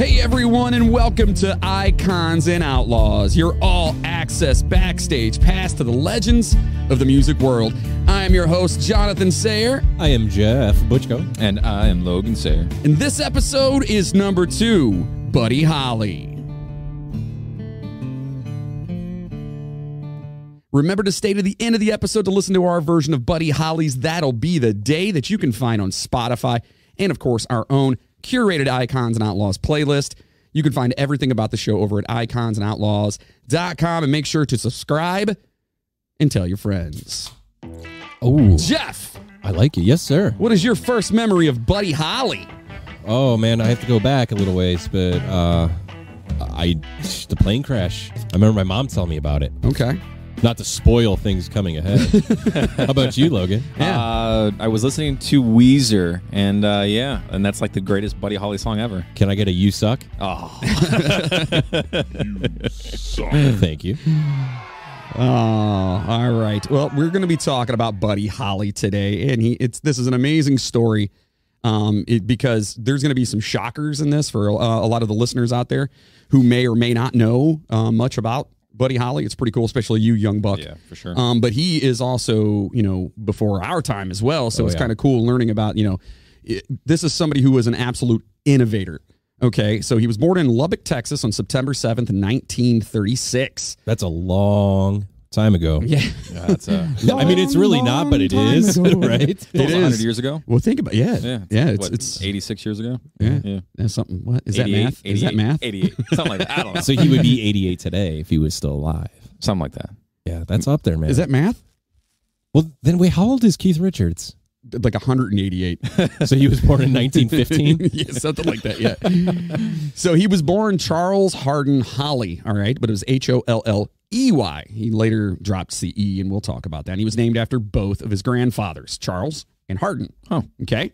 Hey everyone, and welcome to Icons and Outlaws, your all-access backstage pass to the legends of the music world. I am your host, Jonathan Sayer. I am Jeff Butchko. And I am Logan Sayer. And this episode is number 2, Buddy Holly. Remember to stay to the end of the episode to listen to our version of Buddy Holly's That'll Be the Day that you can find on Spotify, and of course our own curated Icons and Outlaws playlist. You can find everything about the show over at iconsandоutlaws.com, and make sure to subscribe and tell your friends. Oh, Jeff, I like it. Yes, sir. what is your first memory of Buddy Holly? Oh, man, I have to go back a little ways, but the plane crash. I remember my mom telling me about it. Okay. Not to spoil things coming ahead. How about you, Logan? I was listening to Weezer, and and that's like the greatest Buddy Holly song ever. Can I get a you suck? Oh, You suck. Thank you. Oh, all right. Well, we're going to be talking about Buddy Holly today, and this is an amazing story because there's going to be some shockers in this for a lot of the listeners out there who may or may not know much about Buddy Holly. It's pretty cool, especially you, young buck. yeah, for sure. But he is also, before our time as well. So it's kind of cool learning about, this is somebody who was an absolute innovator. Okay. So he was born in Lubbock, Texas on September 7th, 1936. That's a long time ago. Yeah. That's I mean, it's really not, but it is, right? it was 100 years ago. Well, think about It's 86 years ago. Yeah. That's something. What is that math? Is that math? 88. Something like that. I don't know. So he would be 88 today if he was still alive. Something like that. Yeah, that's up there, man. Is that math? Well, then wait, how old is Keith Richards? Like 188. So he was born in 1915? Yeah, something like that, yeah. So he was born Charles Hardin Holley, all right, but it was Holley. He later dropped the E, and we'll talk about that. And he was named after both of his grandfathers, Charles and Hardin. Oh. Okay.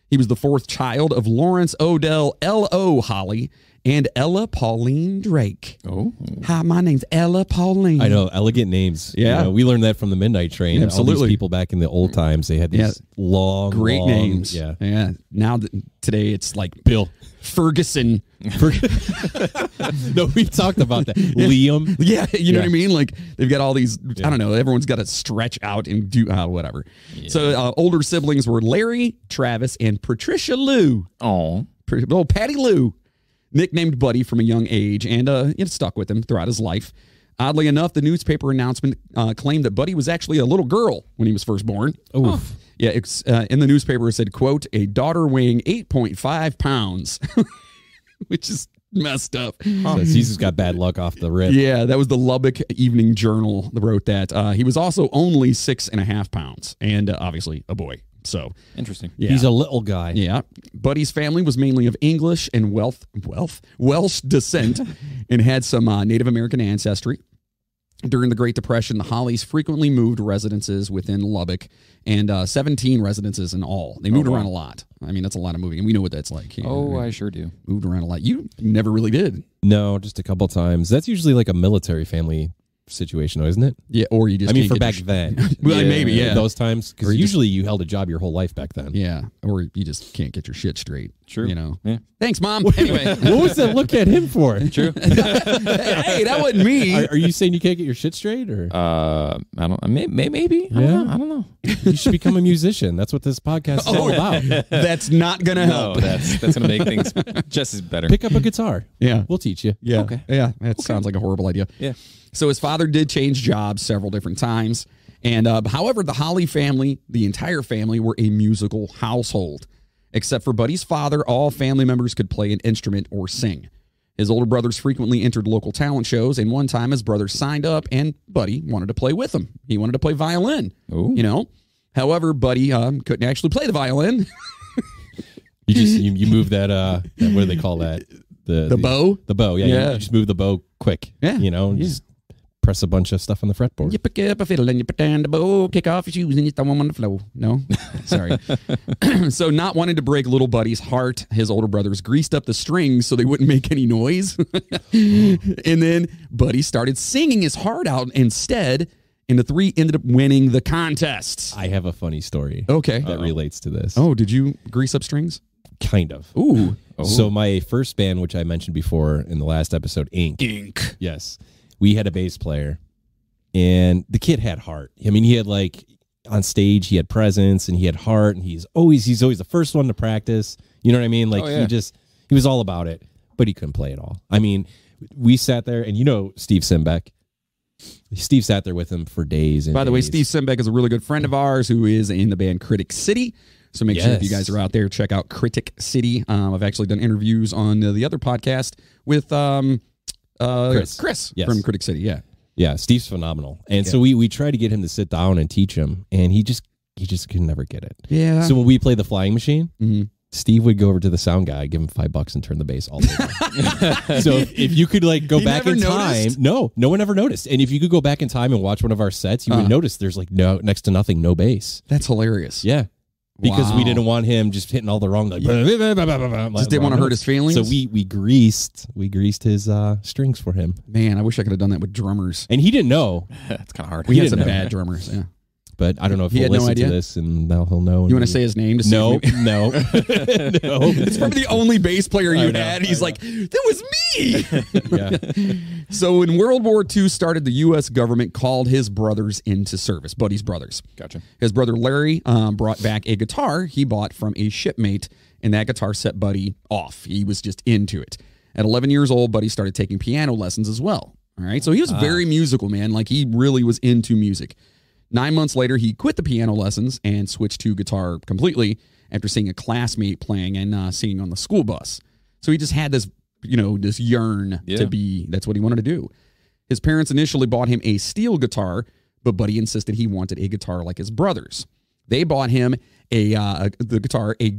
He was the fourth child of Lawrence Odell, L.O. Holley, and Ella Pauline Drake. Oh. Hi, my name's Ella Pauline. I know, elegant names. Yeah. We learned that from the Midnight Train. Yeah, absolutely. All these people back in the old times, they had these Great long names. Yeah. Yeah. Now, today, it's like Bill. Ferguson. No, we've talked about that. Liam. Yeah, you know what I mean? Like, they've got all these, I don't know, everyone's got to stretch out and do whatever. Yeah. So, older siblings were Larry, Travis, and Patricia Lou. Oh. Old Patty Lou. Nicknamed Buddy from a young age, and it stuck with him throughout his life. Oddly enough, the newspaper announcement claimed that Buddy was actually a little girl when he was first born. Oh. Yeah, in the newspaper it said, quote, a daughter weighing 8.5 pounds, which is messed up. So he's just got bad luck off the rip. Yeah, that was the Lubbock Evening Journal that wrote that. He was also only 6.5 pounds, and obviously a boy. So Interesting. yeah. He's a little guy. Yeah. Buddy's family was mainly of English and Welsh descent and had some Native American ancestry. During the Great Depression, the Holleys frequently moved residences within Lubbock, and 17 residences in all. They moved around a lot. I mean, that's a lot of moving, and we know what that's like. I sure do. Moved around a lot. You never really did. No, just a couple times. That's usually like a military family situation, isn't it? Yeah, or you just I mean, can't for get back your then. Well, maybe, yeah. Those times, because usually you held a job your whole life back then. Yeah, or you just can't get your shit straight. True. Yeah. Thanks, Mom. Anyway. What was that look at him for? True. Hey, that wasn't me. Are you saying you can't get your shit straight? Or I don't. Maybe. Yeah? I don't know. You should become a musician. That's what this podcast is all about. That's not going to help. No, that's going to make things just as better. Pick up a guitar. Yeah. We'll teach you. Yeah. Okay. Yeah. That sounds like a horrible idea. Yeah. So his father did change jobs several different times. And however, the Holley family, the entire family, were a musical household. Except for Buddy's father, all family members could play an instrument or sing. His older brothers frequently entered local talent shows, and one time his brother signed up and Buddy wanted to play with him. He wanted to play violin. Ooh. However, Buddy couldn't actually play the violin. You move that what do they call that? The bow? The bow, yeah. Yeah. You just move the bow quick. Yeah. Just press a bunch of stuff on the fretboard. You pick up a fiddle and you put down the bow, kick off your shoes and you throw them on the floor. No? Sorry. So not wanting to break little Buddy's heart, his older brothers greased up the strings so they wouldn't make any noise. And then Buddy started singing his heart out instead, and the three ended up winning the contest. I have a funny story. Okay. That relates to this. Oh, did you grease up strings? Kind of. Ooh. So my first band, which I mentioned before in the last episode, Ink. Yes. We had a bass player, and the kid had heart. I mean, he had on stage, he had presence and he had heart, and he's always the first one to practice. You know what I mean? He was all about it, but he couldn't play at all. I mean, we sat there, and Steve Simbeck. Steve sat there with him for days. And by the way, Steve Simbeck is a really good friend of ours who is in the band Critic City. So make sure if you guys are out there, check out Critic City. I've actually done interviews on the other podcast with Chris from Critic City. Yeah. Yeah, Steve's phenomenal. And so we tried to get him to sit down and teach him, and he just could never get it. Yeah. So when we play the flying machine, Steve would go over to the sound guy, give him $5 and turn the bass all the way. So if you could go back in time, no one ever noticed. And if you could go back in time and watch one of our sets, you would notice there's next to nothing, no bass. That's hilarious. Yeah. Because we didn't want him just hitting all the wrong, just didn't want to hurt his feelings. So we greased his strings for him. Man, I wish I could have done that with drummers. And he didn't know. It's kind of hard. We had some bad drummers. Yeah. But I don't know if he'll listen to this, and now he'll know. You want to say his name? No. No. It's probably the only bass player you had. He's like, that was me. Yeah. So when World War II started, the U.S. government called his brothers into service, Buddy's brothers. Gotcha. His brother Larry brought back a guitar he bought from a shipmate, and that guitar set Buddy off. He was just into it. At 11 years old, Buddy started taking piano lessons as well. All right. So he was very musical, man. He really was into music. 9 months later, he quit the piano lessons and switched to guitar completely after seeing a classmate playing and singing on the school bus. So he just had this, this yearn to be, that's what he wanted to do. His parents initially bought him a steel guitar, but Buddy insisted he wanted a guitar like his brothers. They bought him a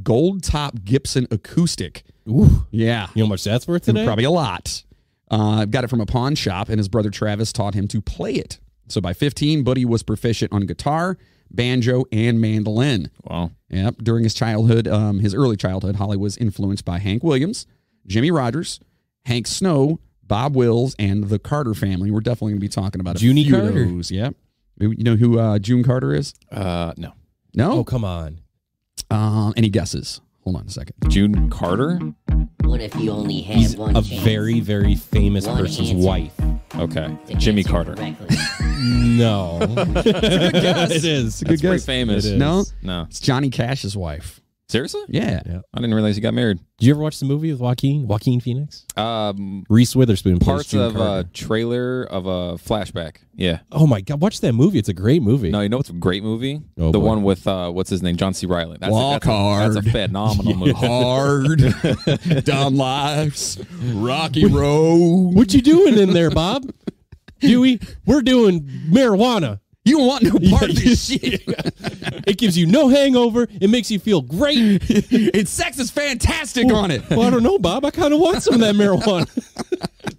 gold top Gibson acoustic. Ooh. Yeah. You know how much that's worth today? Probably a lot. Got it from a pawn shop, and his brother Travis taught him to play it. So by 15, Buddy was proficient on guitar, banjo, and mandolin. Wow. Yep. During his childhood, his early childhood, Holley was influenced by Hank Williams, Jimmy Rogers, Hank Snow, Bob Wills, and the Carter family. We're definitely going to be talking about Junie few Carter. of those. Yep. You know who June Carter is? No. No? Oh, come on. Any guesses? Hold on a second. June Carter? What if you only had He's one a chance? very, very famous One person's answer. wife. Okay. To Jimmy answer Carter. correctly. No. It is. That's pretty famous. It is. No? No. It's Johnny Cash's wife. Seriously? Yeah. I didn't realize he got married. Did you ever watch the movie with Joaquin Phoenix? Reese Witherspoon plays Parts June of a Carter. trailer of a flashback. Yeah. Oh my God, watch that movie. It's a great movie. No, you know what's a great movie? Oh, the boy. one with, what's his name? John C. Reilly. Walk hard. That's a phenomenal movie. Hard. Down life's rocky road. What you doing in there, Bob? Dewey, we're doing marijuana. You don't want no part of this shit. It gives you no hangover. It makes you feel great. And sex is fantastic on it. Well, I don't know, Bob. I kind of want some of that marijuana.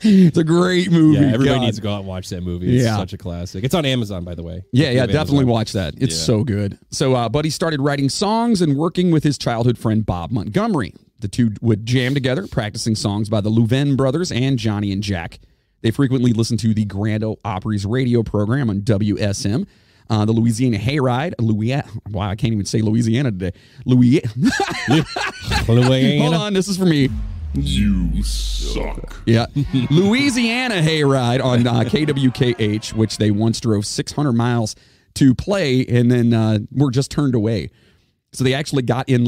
It's a great movie. Yeah, everybody God. needs to go out and watch that movie. It's such a classic. It's on Amazon, by the way. Yeah, If you have definitely Amazon. watch that. It's Yeah. so good. So Buddy started writing songs and working with his childhood friend Bob Montgomery. The two would jam together, practicing songs by the Louvain brothers and Johnny and Jack. They frequently listened to the Grand Ole Opry's radio program on WSM. The Louisiana Hayride. Wow, I can't even say Louisiana today. Hold on, this is for me. You suck. Yeah. Louisiana Hayride on KWKH, which they once drove 600 miles to play and then were just turned away. So they actually got in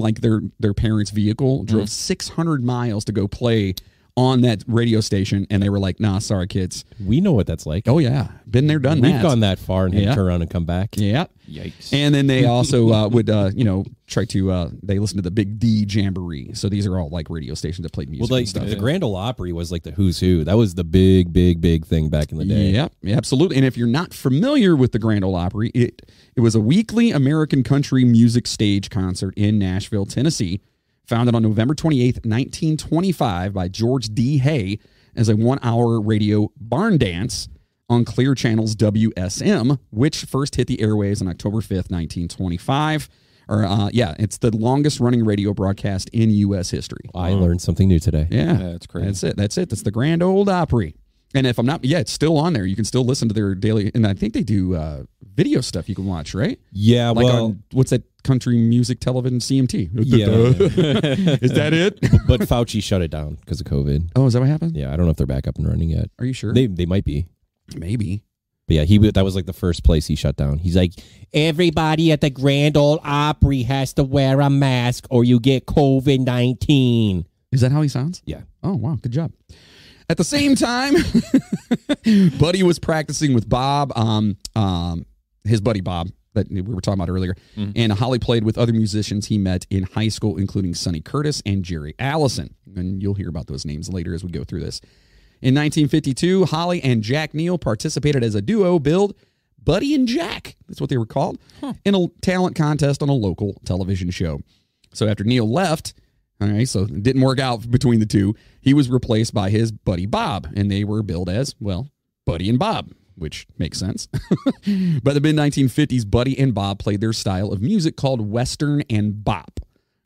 their parents' vehicle, drove 600 miles to go play on that radio station, and they were like, nah, sorry, kids. We know what that's like. Oh, yeah. Been there, done that. We've gone that far and had Yeah. to turn around and come back. Yeah. Yikes. And then they also would, try to, they listen to the Big D Jamboree. So these are all radio stations that played music Well, and stuff. the Grand Ole Opry was the who's who. That was the big, big, big thing back in the day. Yep, absolutely. And if you're not familiar with the Grand Ole Opry, it was a weekly American country music stage concert in Nashville, Tennessee, founded on November 28th, 1925 by George D. Hay as a 1-hour radio barn dance on Clear Channel's WSM, which first hit the airwaves on October 5th, 1925. It's the longest running radio broadcast in U.S. history. I learned something new today. Yeah, That's crazy. That's it. That's the Grand Ole Opry. And if I'm not, it's still on there. You can still listen to their daily, and I think they do video stuff you can watch, right? Yeah, Like well, on, what's that country music television, CMT? Yeah. Is that it? but Fauci shut it down because of COVID. Oh, is that what happened? Yeah, I don't know if they're back up and running yet. Are you sure? They might be. Maybe. But yeah, that was like the first place he shut down. He's like, everybody at the Grand Ole Opry has to wear a mask or you get COVID-19. Is that how he sounds? Yeah. Oh, wow. Good job. At the same time, Buddy was practicing with Bob, his buddy Bob that we were talking about earlier. And Holley played with other musicians he met in high school, including Sonny Curtis and Jerry Allison. And you'll hear about those names later as we go through this. In 1952, Holley and Jack Neal participated as a duo billed Buddy and Jack, that's what they were called, in a talent contest on a local television show. So after Neal left, all right, so it didn't work out between the two, he was replaced by his buddy Bob, and they were billed as, well, Buddy and Bob, which makes sense. By the mid-1950s, Buddy and Bob played their style of music called Western and Bop.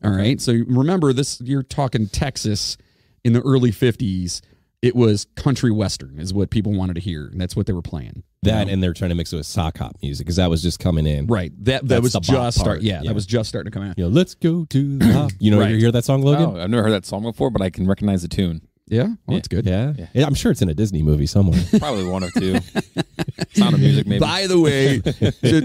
All right, so remember this, you're talking Texas in the early 50s. It was country western is what people wanted to hear, and that's what they were playing. That and they're trying to mix it with sock hop music because that was just coming in. Right. That was just start. Yeah, that was just starting to come out. You know, let's go to the hop. You know, Right. you hear that song, Logan? Oh, I've never heard that song before, but I can recognize the tune. Yeah, well, that's good. Yeah. I'm sure it's in a Disney movie somewhere. Probably one or two. Sound of Music, maybe. By the way,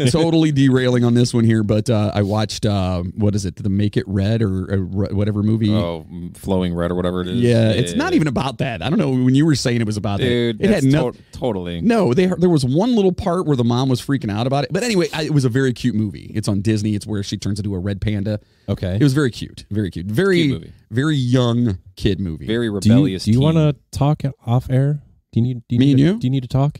totally derailing on this one here, but I watched what is it, the Make It Red or whatever movie? Oh, Flowing Red or whatever it is. Yeah, it's not even about that. I don't know when you were saying it was about Dude, that. It had no. totally. No, there was one little part where the mom was freaking out about it. But anyway, it was a very cute movie. It's on Disney. It's where she turns into a red panda. Okay. It was very cute. Very cute. Very, Cute movie. very young kid movie. Very Do you, rebellious. do you teen. want to talk off air? Do you need Me and you? Do you need to talk?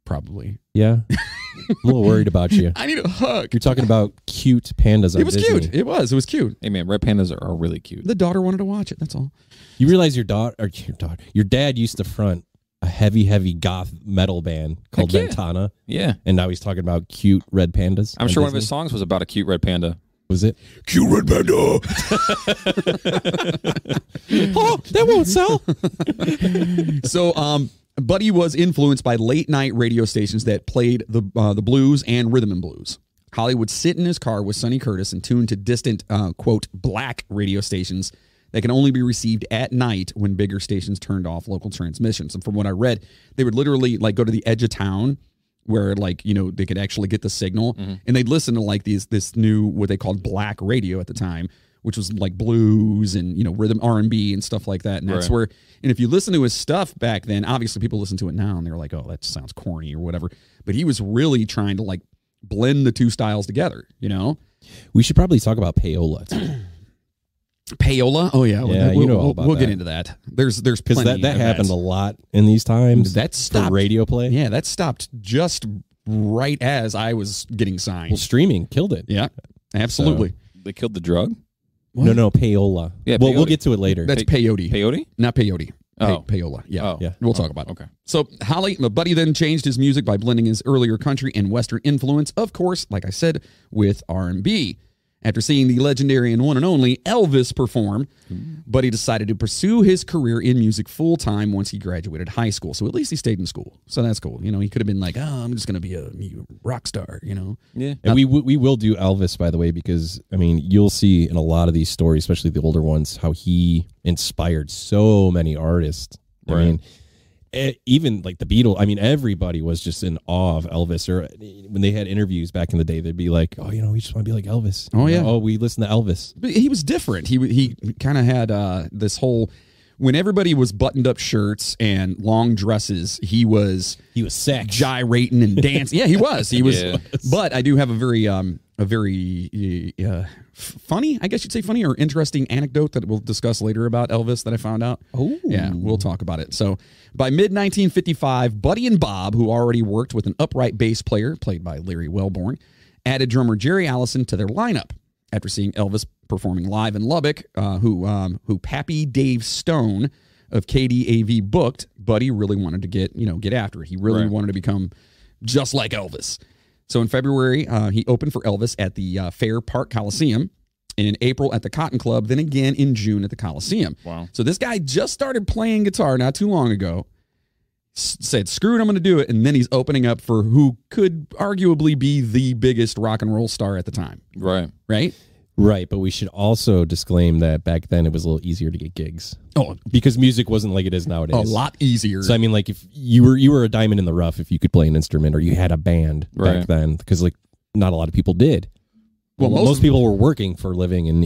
Probably. Yeah. I'm a little worried about you. I need a hug. You're talking about cute pandas on It was Disney. cute. It was cute. Hey, man, red pandas are really cute. The daughter wanted to watch it. That's all. You realize your dad used to front a heavy goth metal band called Heck yeah. Ventana, Yeah. and now he's talking about cute red pandas. I'm on sure one of Disney. his songs was about a cute red panda. Was it? Cute red panda. Oh, that won't sell. So, Buddy was influenced by late night radio stations that played the blues and rhythm and blues. Holley would sit in his car with Sonny Curtis and tune to distant, quote, black radio stations that can only be received at night when bigger stations turned off local transmissions. And from what I read, they would literally like go to the edge of town where like, you know, they could actually get the signal and they'd listen to like this new, what they called black radio at the time, which was like blues and, you know, rhythm R&B and stuff like that. And that's Right. where, and if you listen to his stuff back then, obviously people listen to it now and they're like, oh, that sounds corny or whatever. But he was really trying to like blend the two styles together, you know? We should probably talk about payola too. Payola? Oh yeah. Yeah, you know all about we'll get that. into that. There's Because plenty that of happened a lot in these times. That for stopped. radio play. Yeah, that stopped just right as I was getting signed. Well, streaming killed it. Yeah, absolutely. They killed the drug? What? No, payola. Yeah, Well, we'll peyote. get to it later. That's peyote. Peyote? Not peyote. Oh. Payola. Yeah. Oh. Yeah. We'll talk about it. Okay. So Holley, Buddy then changed his music by blending his earlier country and Western influence, of course, like I said, with R&B. After seeing the legendary and one and only Elvis perform, Buddy decided to pursue his career in music full-time once he graduated high school. So at least he stayed in school. So that's cool. You know, he could have been like, oh, I'm just going to be a rock star, you know. Yeah. And we will do Elvis, by the way, because, I mean, you'll see in a lot of these stories, especially the older ones, how he inspired so many artists. I Right. mean, even like the Beatles, I mean, everybody was just in awe of Elvis. Or when they had interviews back in the day, they'd be like, oh, you know, we just want to be like Elvis. Oh, You yeah. know, oh, we listen to Elvis. But he was different. He kind of had this whole, when everybody was buttoned up shirts and long dresses, he was sick. gyrating and dancing. Yeah, he was. He was. Yeah. But I do have a very funny, I guess you'd say funny or interesting anecdote that we'll discuss later about Elvis that I found out. Oh. Yeah, we'll talk about it. So by mid-1955, Buddy and Bob, who already worked with an upright bass player, played by Larry Wellborn, added drummer Jerry Allison to their lineup. After seeing Elvis performing live in Lubbock, who Pappy Dave Stone of KDAV booked, Buddy really wanted to get after it. He really Right. wanted to become just like Elvis. So in February, he opened for Elvis at the Fair Park Coliseum, in April at the Cotton Club, then again in June at the Coliseum. Wow. So this guy just started playing guitar not too long ago. said, screw it, I'm going to do it. And then he's opening up for who could arguably be the biggest rock and roll star at the time. Right. Right? Right, but we should also disclaim that back then it was a little easier to get gigs. Oh, Because music wasn't like it is nowadays. a lot easier. So I mean, like if you were a diamond in the rough if you could play an instrument or you had a band back then, because like not a lot of people did. Well, most people were working for a living, and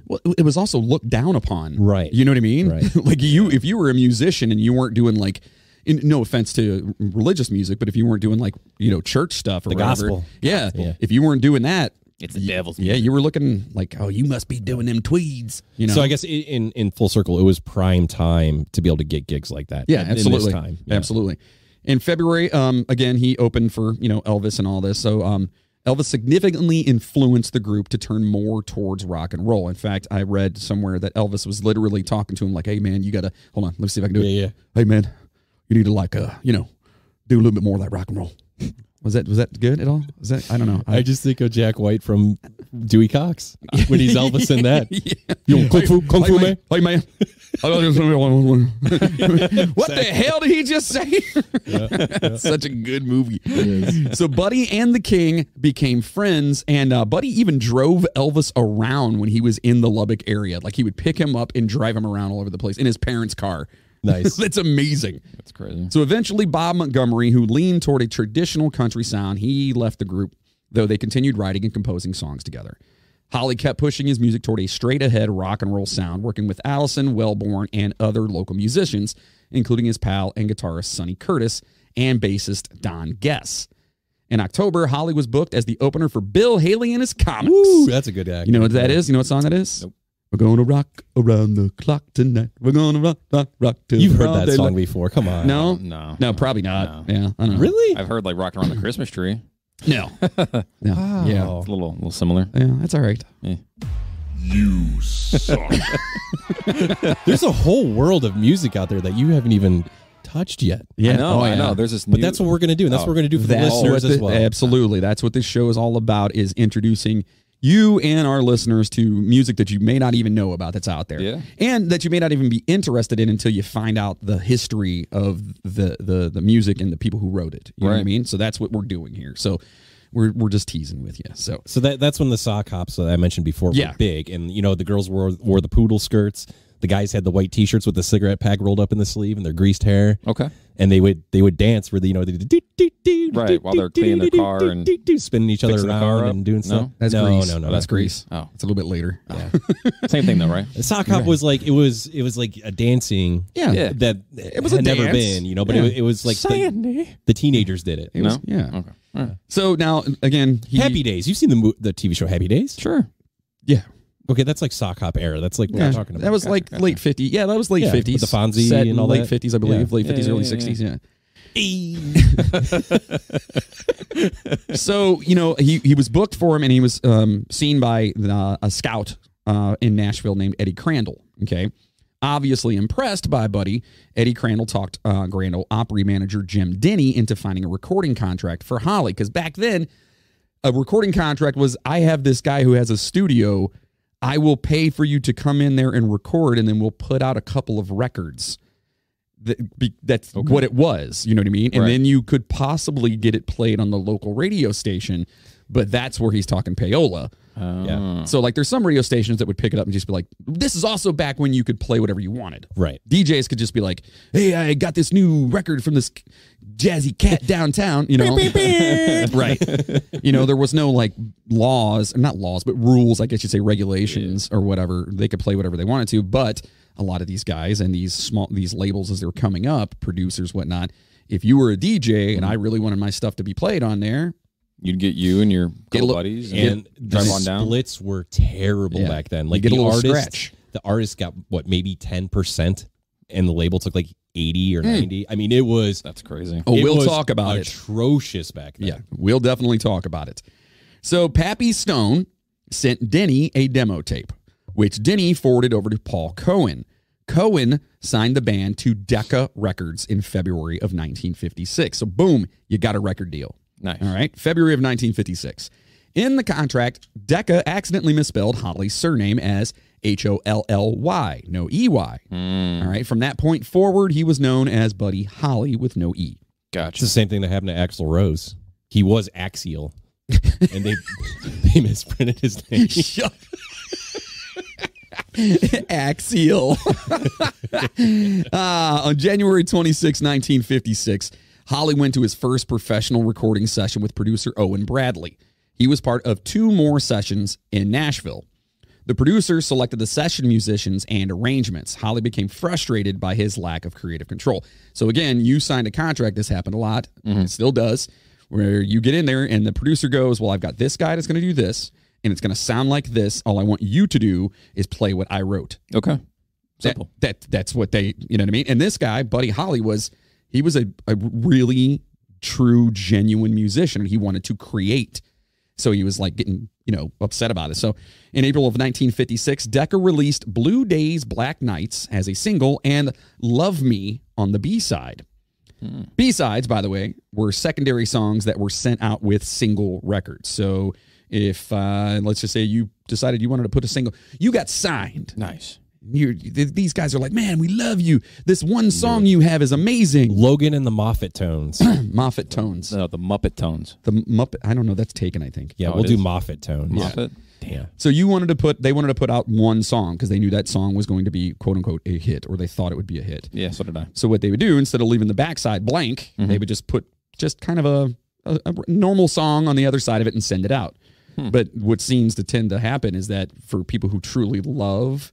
well, it was also looked down upon. Right. You know what I mean? Right. Like if you were a musician and you weren't doing like, no offense to religious music, but if you weren't doing like, church stuff or The whatever, gospel. yeah, Yeah. if you weren't doing that, It's the devil's yeah, you were looking like, oh, you must be doing them tweeds. So I guess in full circle, it was prime time to be able to get gigs like that. Yeah, in absolutely. this time. Yeah. Absolutely. In February, again, he opened for, Elvis and all this. So Elvis significantly influenced the group to turn more towards rock and roll. In fact, I read somewhere that Elvis was literally talking to him like, hey, man, you got to, hold on, let me see if I can do it. Yeah. Hey, man, you need to like, do a little bit more of that rock and roll. Was that good at all? Was that, I don't know. I just think of Jack White from Dewey Cox when he's Elvis in that. Yeah. Yo, kung fu man. Hey, man. What the hell did he just say? Such a good movie. So Buddy and the King became friends, and Buddy even drove Elvis around when he was in the Lubbock area. Like he would pick him up and drive him around all over the place in his parents' car. Nice. That's amazing. That's crazy. So eventually Bob Montgomery, who leaned toward a traditional country sound, he left the group, though they continued writing and composing songs together. Holley kept pushing his music toward a straight-ahead rock and roll sound, working with Allison, Wellborn, and other local musicians, including his pal and guitarist Sonny Curtis and bassist Don Guess. In October, Holley was booked as the opener for Bill Haley and his Comets. Ooh, that's a good act. You know what that is? You know what song that is? Nope. We're going to rock around the clock tonight. We're going to rock till You've heard broad that song daylight. before. Come on. No? No, Probably not. No. Yeah, I don't know. Really? I've heard like rocking around the Christmas tree. No. No. Wow. Yeah. It's a little similar. Yeah, that's all right. You suck. There's a whole world of music out there that you haven't even touched yet. Yeah. I know. Oh, I yeah. know. There's this. But that's what we're going to do. And that's what we're going to do for the That's listeners what as well. Absolutely. That's what this show is all about, is introducing you and our listeners to music that you may not even know about that's out there. Yeah. And that you may not even be interested in until you find out the history of the music and the people who wrote it. You know what I Right. mean? So that's what we're doing here. So we're just teasing with you. So that's when the sock hops that I mentioned before Yeah. were big. And, the girls wore the poodle skirts. The guys had the white T-shirts with the cigarette pack rolled up in the sleeve and their greased hair. Okay. And they would dance where Right, while they're cleaning their car and spinning each other fixing the around car up. and doing stuff. No? that's no, Grease. no, That's not Grease. Oh. It's a little bit later. Yeah. Same thing though, right? The sock hop was like it was like a dancing. Yeah. Yeah. That It was had a never dance. been, but Yeah. it was like the teenagers did it. It was- No? Yeah. Okay. All right. So now, again, Happy Days. You've seen the TV show Happy Days? Sure. Yeah. Okay, that's like sock hop era. That's like what Yeah, I'm talking about. that was like late 50s. Yeah, that was late Yeah, 50s. with the Fonzie Set and in all late that. 50s, I believe. Yeah. Late 50s, Yeah, early yeah, 60s, yeah. yeah. So, he was booked for him, and he was seen by a scout in Nashville named Eddie Crandall. Okay. Obviously impressed by Buddy, Eddie Crandall talked Grand Ole Opry manager Jim Denny into finding a recording contract for Holley. Because back then, a recording contract was, I have this guy who has a studio. I will pay for you to come in there and record, and then we'll put out a couple of records. That's what it was. You know what I mean? And Right. then you could possibly get it played on the local radio station, but that's where he's talking payola. Yeah. So like there's some radio stations that would pick it up and just be like, this is also back when you could play whatever you wanted. Right. DJs could just be like, hey, I got this new record from this jazzy cat downtown, right. There was no like not laws, but rules, I guess you'd say, regulations or whatever. They could play whatever they wanted to, but a lot of these guys and these labels as they were coming up, producers, whatnot, if you were a DJ and I really wanted my stuff to be played on there, You'd get you and your Get a little- buddies And the drive on down. splits were terrible Yeah. back then. You Like get a the little artist, scratch. the artist got maybe 10%, and the label took like 80 or 90. I mean, it was. That's crazy. Oh, it we'll was talk about it. atrocious back then. Yeah, we'll definitely talk about it. So Pappy Stone sent Denny a demo tape, which Denny forwarded over to Paul Cohen. Cohen signed the band to Decca Records in February of 1956. So boom, you got a record deal. Nice. All right, February of 1956. In the contract, Decca accidentally misspelled Holley's surname as Holly, no EY. All right. From that point forward, he was known as Buddy Holly with no E. Gotcha. It's the same thing that happened to Axl Rose. He was Axial, and they misprinted his name. Axial. On January 26, 1956, Holley went to his first professional recording session with producer Owen Bradley. He was part of 2 more sessions in Nashville. The producer selected the session musicians and arrangements. Holley became frustrated by his lack of creative control. So again, you signed a contract. This happened a lot. It still does, where you get in there and the producer goes, well, I've got this guy that's going to do this, and it's going to sound like this. All I want you to do is play what I wrote. Okay. Simple. That's what they, you know what I mean? And this guy, Buddy Holly, was a really true, genuine musician, and he wanted to create. So he was like getting, upset about it. So in April of 1956, Decca released Blue Days, Black Nights as a single and Love Me on the B-side. B-sides, by the way, were secondary songs that were sent out with single records. So if, let's just say you decided you wanted to put a single, you got signed. Nice. These guys are like, man, we love you. This one song you have is amazing. Logan and the Moffat Tones. Moffat Tones. No, the Muppet Tones. The Muppet, I don't know, that's taken, I think. Yeah, we'll do Moffat Tones. Moffat? Damn. So they wanted to put out one song because they knew that song was going to be quote unquote a hit, or they thought it would be a hit. Yeah, so did I. So what they would do, instead of leaving the backside blank, they would just put kind of a normal song on the other side of it and send it out. But what seems to tend to happen is that for people who truly love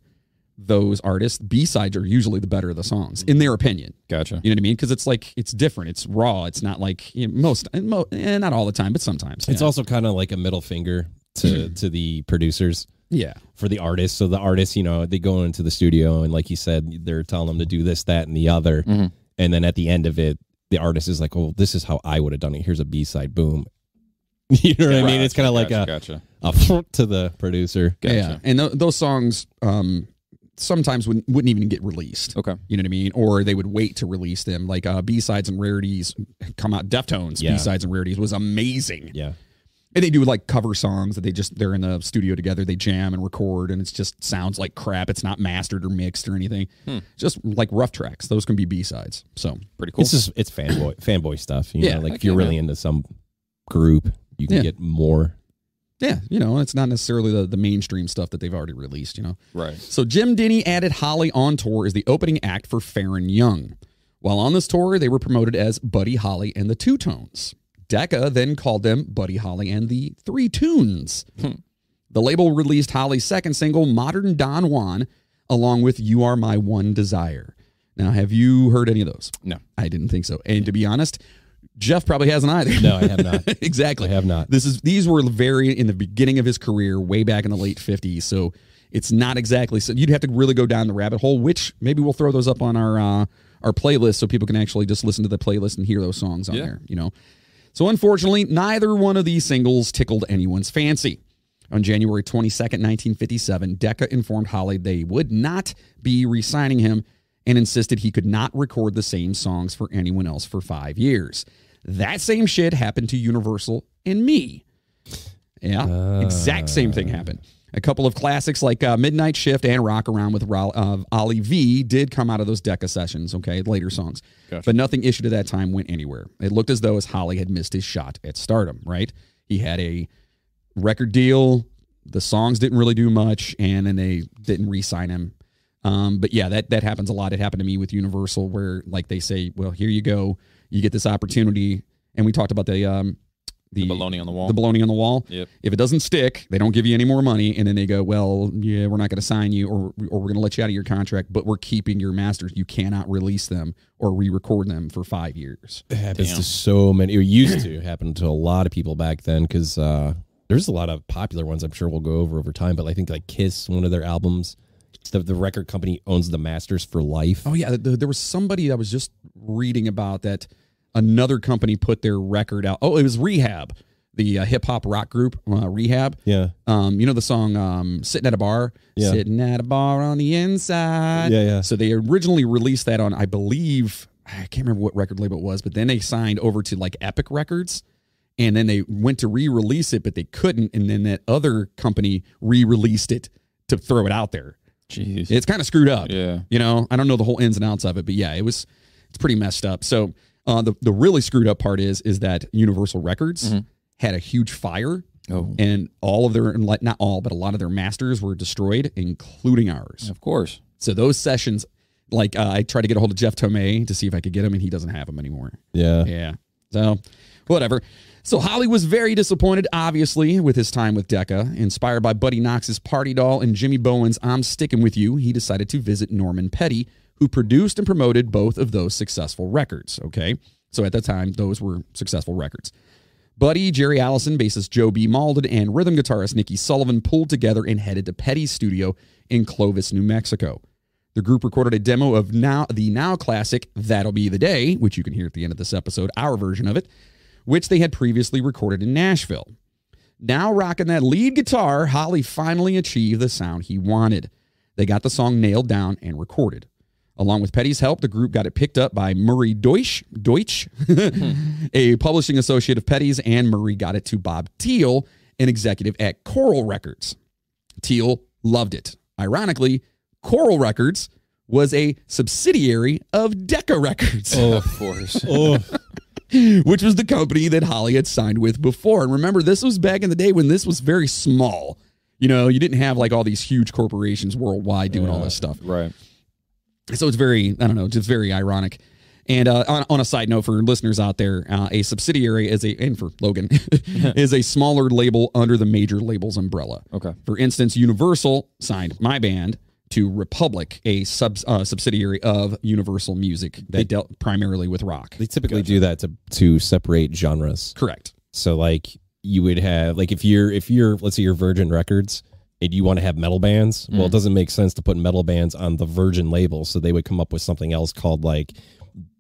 those artists, B-sides are usually the better of the songs, in their opinion. Gotcha. You know what I mean? Because it's like, it's different. It's raw. It's not like, not all the time, but sometimes. It's also kind of like a middle finger to the producers. Yeah. For the artists. So the artists, they go into the studio and like you said, they're telling them to do this, that, and the other. And then at the end of it, the artist is like, oh, this is how I would have done it. Here's a B-side. Boom. You know what I mean? It's kind of like a front to the producer. Gotcha. Yeah. And those songs sometimes wouldn't even get released. Okay. You know what I mean? Or they would wait to release them. Like B-sides and rarities come out. Deftones, B-sides and rarities was amazing. Yeah. And they do like cover songs that they're in the studio together. They jam and record, and it's just sounds like crap. It's not mastered or mixed or anything. Just like rough tracks. Those can be B-sides. So pretty cool. It's fanboy stuff. You know, like if you're really into some group, you can get more. Yeah, it's not necessarily the mainstream stuff that they've already released, Right. So Jim Denny added Holley on tour as the opening act for Farron Young. While on this tour, they were promoted as Buddy Holly and the Two Tones. Decca then called them Buddy Holly and the Three Tunes. The label released Holly's second single, Modern Don Juan, along with You Are My One Desire. Now, have you heard any of those? No. I didn't think so. And to be honest, Jeff probably hasn't either. No, I have not. Exactly. I have not. These were very in the beginning of his career, way back in the late 50s. So it's not exactly, so you'd have to really go down the rabbit hole, which maybe we'll throw those up on our playlist so people can actually just listen to the playlist and hear those songs on there, So unfortunately, neither one of these singles tickled anyone's fancy. On January 22nd, 1957, Decca informed Holley they would not be re-signing him and insisted he could not record the same songs for anyone else for 5 years. That same shit happened to Universal and me. Yeah, exact same thing happened. A couple of classics like Midnight Shift and Rock Around with Ollie V did come out of those Decca sessions, later songs. Gotcha. But nothing issued at that time went anywhere. It looked as though Holley had missed his shot at stardom, right? He had a record deal, the songs didn't really do much, and then they didn't re-sign him. But yeah, that happens a lot. It happened to me with Universal where like they say, well, here you go. You get this opportunity. And we talked about the baloney on the wall. The baloney on the wall. Yep. If it doesn't stick, they don't give you any more money. And then they go, well, yeah, we're not going to sign you or we're going to let you out of your contract, but we're keeping your masters. You cannot release them or re-record them for 5 years. It happens to so many. It used to happen to a lot of people back then because there's a lot of popular ones I'm sure we'll go over time. But I think like Kiss, one of their albums, the record company owns the masters for life. Oh, yeah. There was somebody I was just reading about that another company put their record out. Oh, it was Rehab, the hip-hop rock group, Rehab. Yeah. The song Sitting at a Bar? Yeah. Sitting at a bar on the inside. Yeah, yeah. So they originally released that on, I believe, I can't remember what record label it was, but then they signed over to like Epic Records. and then they went to re-release it, but they couldn't, and then that other company re-released it to throw it out there. Jeez. It's kind of screwed up. Yeah. You know, I don't know the whole ins and outs of it, but yeah, it's pretty messed up. So the really screwed up part is that Universal Records had a huge fire. Oh. And all of their, not all, but a lot of their masters were destroyed, including ours. Of course. So those sessions, like I tried to get a hold of Jeff Tomei to see if I could get him, and he doesn't have them anymore. Yeah. Yeah. So whatever. So Holley was very disappointed, obviously, with his time with Decca. Inspired by Buddy Knox's Party Doll and Jimmy Bowen's I'm Sticking With You, he decided to visit Norman Petty, who produced and promoted both of those successful records. Okay. So at that time, those were successful records. Buddy, Jerry Allison, bassist Joe B. Malden, and rhythm guitarist Nicky Sullivan pulled together and headed to Petty's studio in Clovis, New Mexico. The group recorded a demo of the now classic That'll Be the Day, which you can hear at the end of this episode, our version of it, which they had previously recorded in Nashville. Now rocking that lead guitar, Holley finally achieved the sound he wanted. They got the song nailed down and recorded. Along with Petty's help, the group got it picked up by Murray Deutsch, a publishing associate of Petty's, and Murray got it to Bob Thiel, an executive at Coral Records. Thiel loved it. Ironically, Coral Records was a subsidiary of Decca Records. Oh, of course. Which was the company that Holley had signed with before. And remember, this was back in the day when this was very small. You know, you didn't have like all these huge corporations worldwide doing all this stuff. Right. So it's very, I don't know, just very ironic. And on a side note for listeners out there, a subsidiary and for Logan, is a smaller label under the major label's umbrella. Okay. For instance, Universal signed my band to Republic, a subsidiary of Universal Music that dealt primarily with rock. They typically do that to separate genres. Correct. So like you would have like if you're let's say you're Virgin Records and you want to have metal bands, well, it doesn't make sense to put metal bands on the Virgin label, so they would come up with something else called like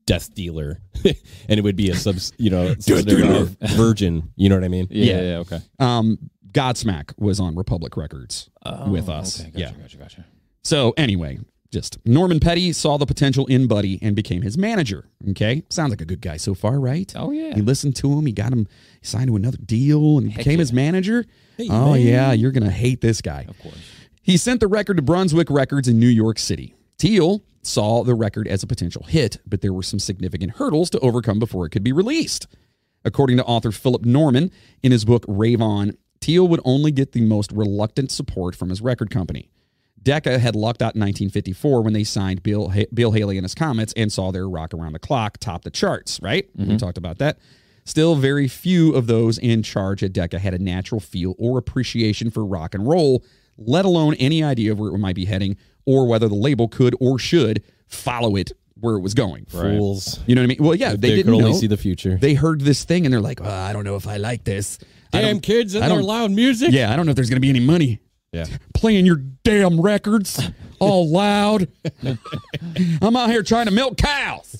Death Dealer, and it would be a subsidiary of Virgin. You know what I mean? Yeah. Okay. Godsmack was on Republic Records with us. Okay, gotcha. So anyway, just Norman Petty saw the potential in Buddy and became his manager. Okay, sounds like a good guy so far, right? Oh yeah. He listened to him. He got him. He signed to another deal and became his manager. Hey, oh man. yeah, you're gonna hate this guy. Of course. He sent the record to Brunswick Records in New York City. Thiel saw the record as a potential hit, but there were some significant hurdles to overcome before it could be released. According to author Philip Norman, in his book Rave On, Thiel would only get the most reluctant support from his record company. Decca had lucked out in 1954 when they signed Bill Haley and his Comets and saw their Rock Around the Clock top the charts, right? We talked about that. Still, very few of those in charge at Decca had a natural feel or appreciation for rock and roll, let alone any idea of where it might be heading or whether the label could or should follow it where it was going. Fools. You know what I mean? Well, yeah, they didn't could only know. see the future. They heard this thing and they're like, well, I don't know if I like this. Damn kids and their loud music. Yeah, I don't know if there's going to be any money. Yeah. Playing your damn records all loud. I'm out here trying to milk cows.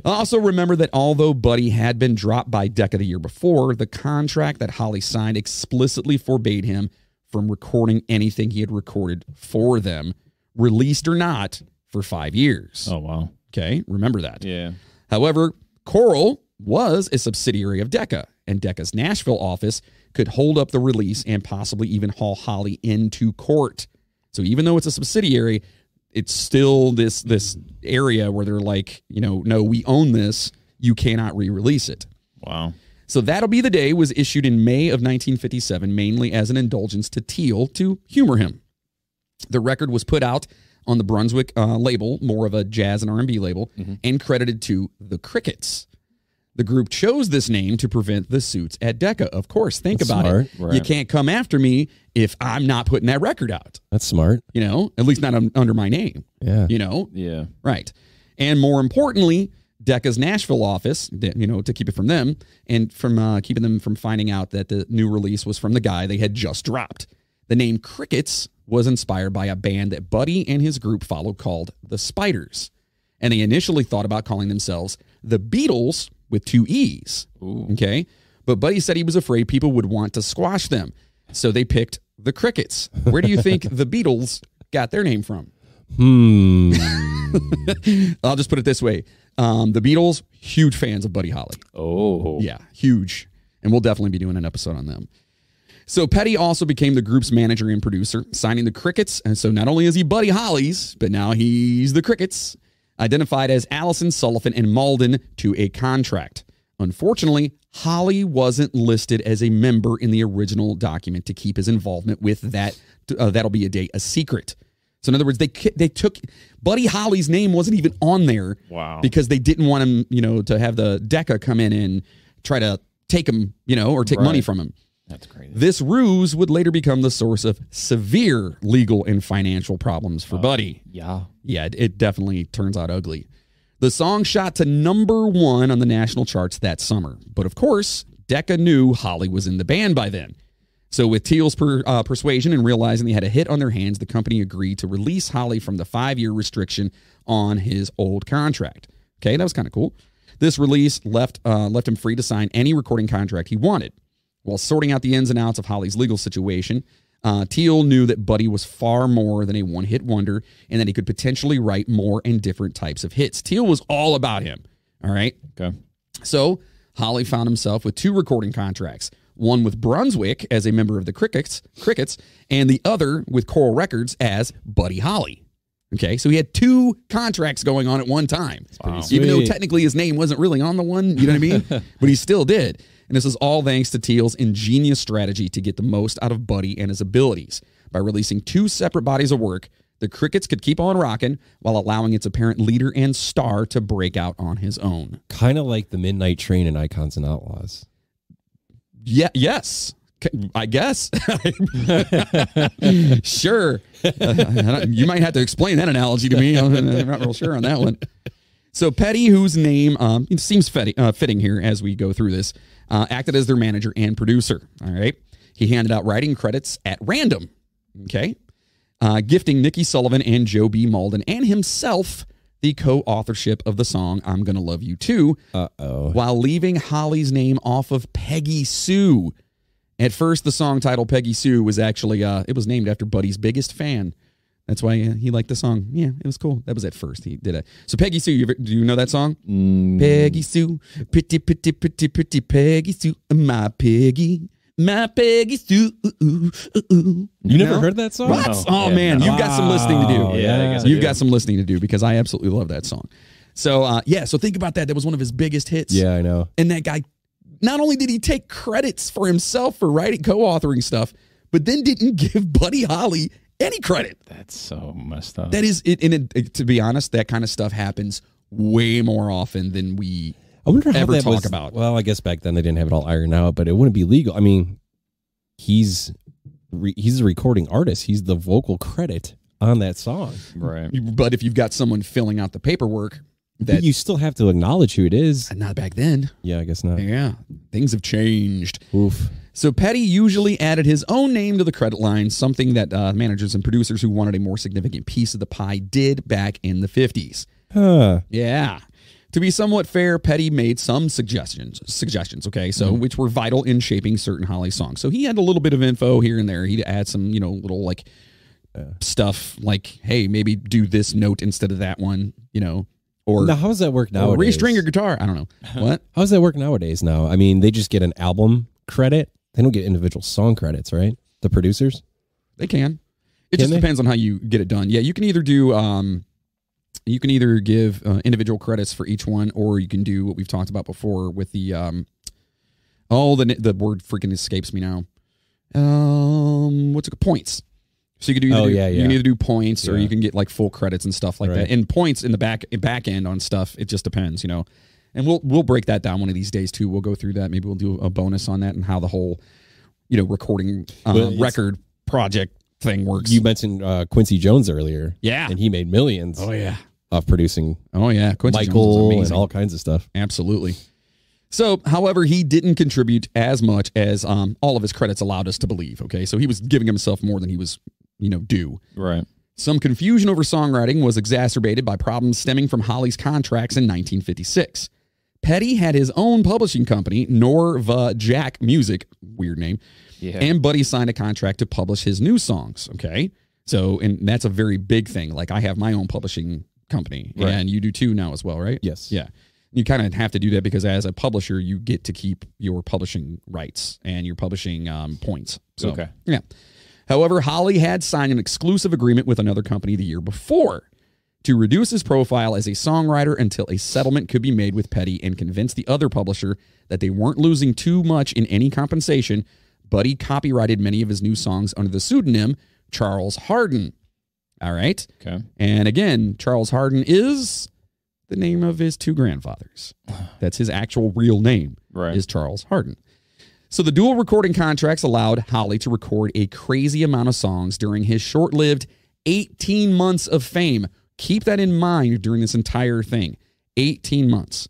Also remember that although Buddy had been dropped by Decca the year before, the contract that Holley signed explicitly forbade him from recording anything he had recorded for them, released or not, for 5 years. Oh wow. Okay, remember that. Yeah. However, Coral was a subsidiary of Decca, and Decca's Nashville office could hold up the release and possibly even haul Holley into court. So even though it's a subsidiary, it's still this area where they're like, no, we own this. You cannot re-release it. Wow. So That'll Be the Day was issued in May of 1957, mainly as an indulgence to Thiel to humor him. The record was put out on the Brunswick label, more of a jazz and R&B label, and credited to the Crickets. The group chose this name to prevent the suits at Decca. Of course, think That's about smart. it. Right. You can't come after me if I'm not putting that record out. That's smart. At least not under my name. Yeah. Yeah. Right. And more importantly, Decca's Nashville office, to keep it from them and from keeping them from finding out that the new release was from the guy they had just dropped. The name Crickets was inspired by a band that Buddy and his group followed called the Spiders. And they initially thought about calling themselves the Beatles with 2 E's. Ooh. Okay. But Buddy said he was afraid people would want to squash them. So they picked the Crickets. Where do you think the Beatles got their name from? I'll just put it this way. The Beatles, huge fans of Buddy Holly. Oh. Yeah, huge. And we'll definitely be doing an episode on them. So Petty also became the group's manager and producer, signing the Crickets. And so not only is he Buddy Holly's, but now he's the Crickets, identified as Allison, Sullivan, and Malden, to a contract. Unfortunately, Holley wasn't listed as a member in the original document to keep his involvement with that. That'll be a day a secret. So in other words, they took Buddy Holly's name wasn't even on there. Wow. Because they didn't want him, to have the DECA come in and try to take him, or take money from him. That's crazy. This ruse would later become the source of severe legal and financial problems for Buddy. Yeah. Yeah, it definitely turns out ugly. The song shot to #1 on the national charts that summer. But of course, Decca knew Holley was in the band by then. So with Teal's persuasion and realizing they had a hit on their hands, the company agreed to release Holley from the 5-year restriction on his old contract. Okay, that was kind of cool. This release left him free to sign any recording contract he wanted. While sorting out the ins and outs of Holley's legal situation, Teal knew that Buddy was far more than a one-hit wonder and that he could potentially write more and different types of hits. Teal was all about him, all right? Okay. So Holley found himself with 2 recording contracts, one with Brunswick as a member of the Crickets, and the other with Coral Records as Buddy Holly. Okay, so he had 2 contracts going on at one time. Wow. Even though technically his name wasn't really on the one, you know what I mean? But he still did. And this is all thanks to Teal's ingenious strategy to get the most out of Buddy and his abilities. By releasing 2 separate bodies of work, the Crickets could keep on rocking while allowing its apparent leader and star to break out on his own. Kind of like the Midnight Train in Icons and Outlaws. Yeah, yes, I guess. Sure. You might have to explain that analogy to me. I'm not real sure on that one. So Petty, whose name seems fitting here as we go through this, acted as their manager and producer. All right. He handed out writing credits at random. Okay. Gifting Nikki Sullivan and Joe B. Malden and himself the co-authorship of the song I'm Gonna Love You Too, while leaving Holley's name off of Peggy Sue. At first, the song titled Peggy Sue was actually, it was named after Buddy's biggest fan. That's why he liked the song. Yeah, it was cool. That was at first. He did it. So Peggy Sue, do you know that song? Peggy Sue, pretty, pretty, pretty, pretty Peggy Sue, my Peggy Sue. You never heard that song? What? No. Oh, Yeah, man. no. You've got some listening to do. Yeah, I guess I You've do. got some listening to do because I absolutely love that song. So, so think about that. That was one of his biggest hits. Yeah, I know. And that guy, not only did he take credits for himself for writing, co-authoring stuff, but then didn't give Buddy Holly any credit. That's so messed up. That is, to be honest, that kind of stuff happens way more often than we I wonder how ever that talk was, about. Well, I guess back then they didn't have it all ironed out, but it wouldn't be legal. I mean, he's a recording artist. He's the vocal credit on that song. Right. But if you've got someone filling out the paperwork, But you still have to acknowledge who it is. not back then. Yeah, I guess not. Yeah, things have changed. Oof. So Petty usually added his own name to the credit line, something that managers and producers who wanted a more significant piece of the pie did back in the 50s. Huh. Yeah. To be somewhat fair, Petty made some suggestions, okay, so which were vital in shaping certain Holly songs. So he had a little bit of info here and there. He'd add some, little like stuff like, hey, maybe do this note instead of that one, or Now, how does that work nowadays? restring your guitar. I don't know. What? How does that work nowadays now? I mean, they just get an album credit. They don't get individual song credits, right? The producers? They can. It just depends on how you get it done. Yeah, you can either do you can either give individual credits for each one, or you can do what we've talked about before with the the word freaking escapes me now. What's it? Points. So you can do you can either do points or you can get like full credits and stuff like that. And points in the back end on stuff, it just depends, And we'll break that down one of these days too. We'll go through that. Maybe we'll do a bonus on that and how the whole recording record project thing works. You mentioned Quincy Jones earlier. Yeah. And he made millions. Oh yeah. Of producing Quincy Michael Jones is and amazing. all kinds of stuff. Absolutely. So, however, he didn't contribute as much as all of his credits allowed us to believe. Okay, so he was giving himself more than he was, due. Right. Some confusion over songwriting was exacerbated by problems stemming from Holly's contracts in 1956. Petty had his own publishing company, Norva Jack Music, weird name, and Buddy signed a contract to publish his new songs. Okay, so and that's a very big thing. Like I have my own publishing company, and you do too now as well, right? Yes. Yeah. You kind of have to do that because as a publisher, you get to keep your publishing rights and your publishing points. So, Okay. Yeah. However, Holley had signed an exclusive agreement with another company the year before to reduce his profile as a songwriter until a settlement could be made with Petty and convince the other publisher that they weren't losing too much in any compensation. Buddy copyrighted many of his new songs under the pseudonym Charles Hardin. All right. Okay. And again, Charles Hardin is the name of his two grandfathers. That's his actual real name, Right. is Charles Hardin. So the dual recording contracts allowed Holley to record a crazy amount of songs during his short-lived 18 months of fame. Keep that in mind during this entire thing. 18 months.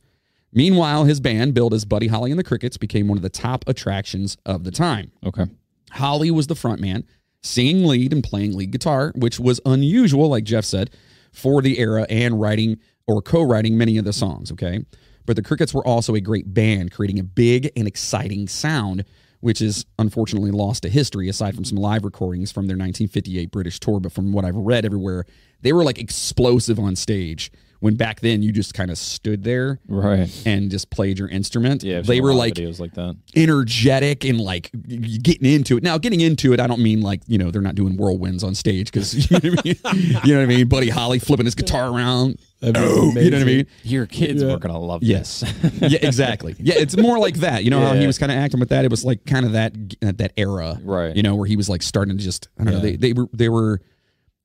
Meanwhile, his band, billed as Buddy Holly and the Crickets, became one of the top attractions of the time. Okay. Holley was the frontman, singing lead and playing lead guitar, which was unusual, like Jeff said, for the era and writing or co-writing many of the songs, okay? But the Crickets were also a great band, creating a big and exciting sound, which is unfortunately lost to history, aside from some live recordings from their 1958 British tour. But from what I've read everywhere, they were like explosive on stage, when back then you just kind of stood there Right. and just played your instrument. Yeah. I've They seen a were lot of like videos like that. energetic and like getting into it. Now, getting into it, I don't mean like, they're not doing whirlwinds on stage because, you know what I mean? You know what I mean? Buddy Holly flipping his guitar around. Oh, you know what I mean? Your kids were gonna love Yes. this. Yeah, exactly. Yeah, it's more like that. You know how he Yeah. was kind of acting with that? It was like kind of that era. Right. Where he was like starting to just, I don't know, they were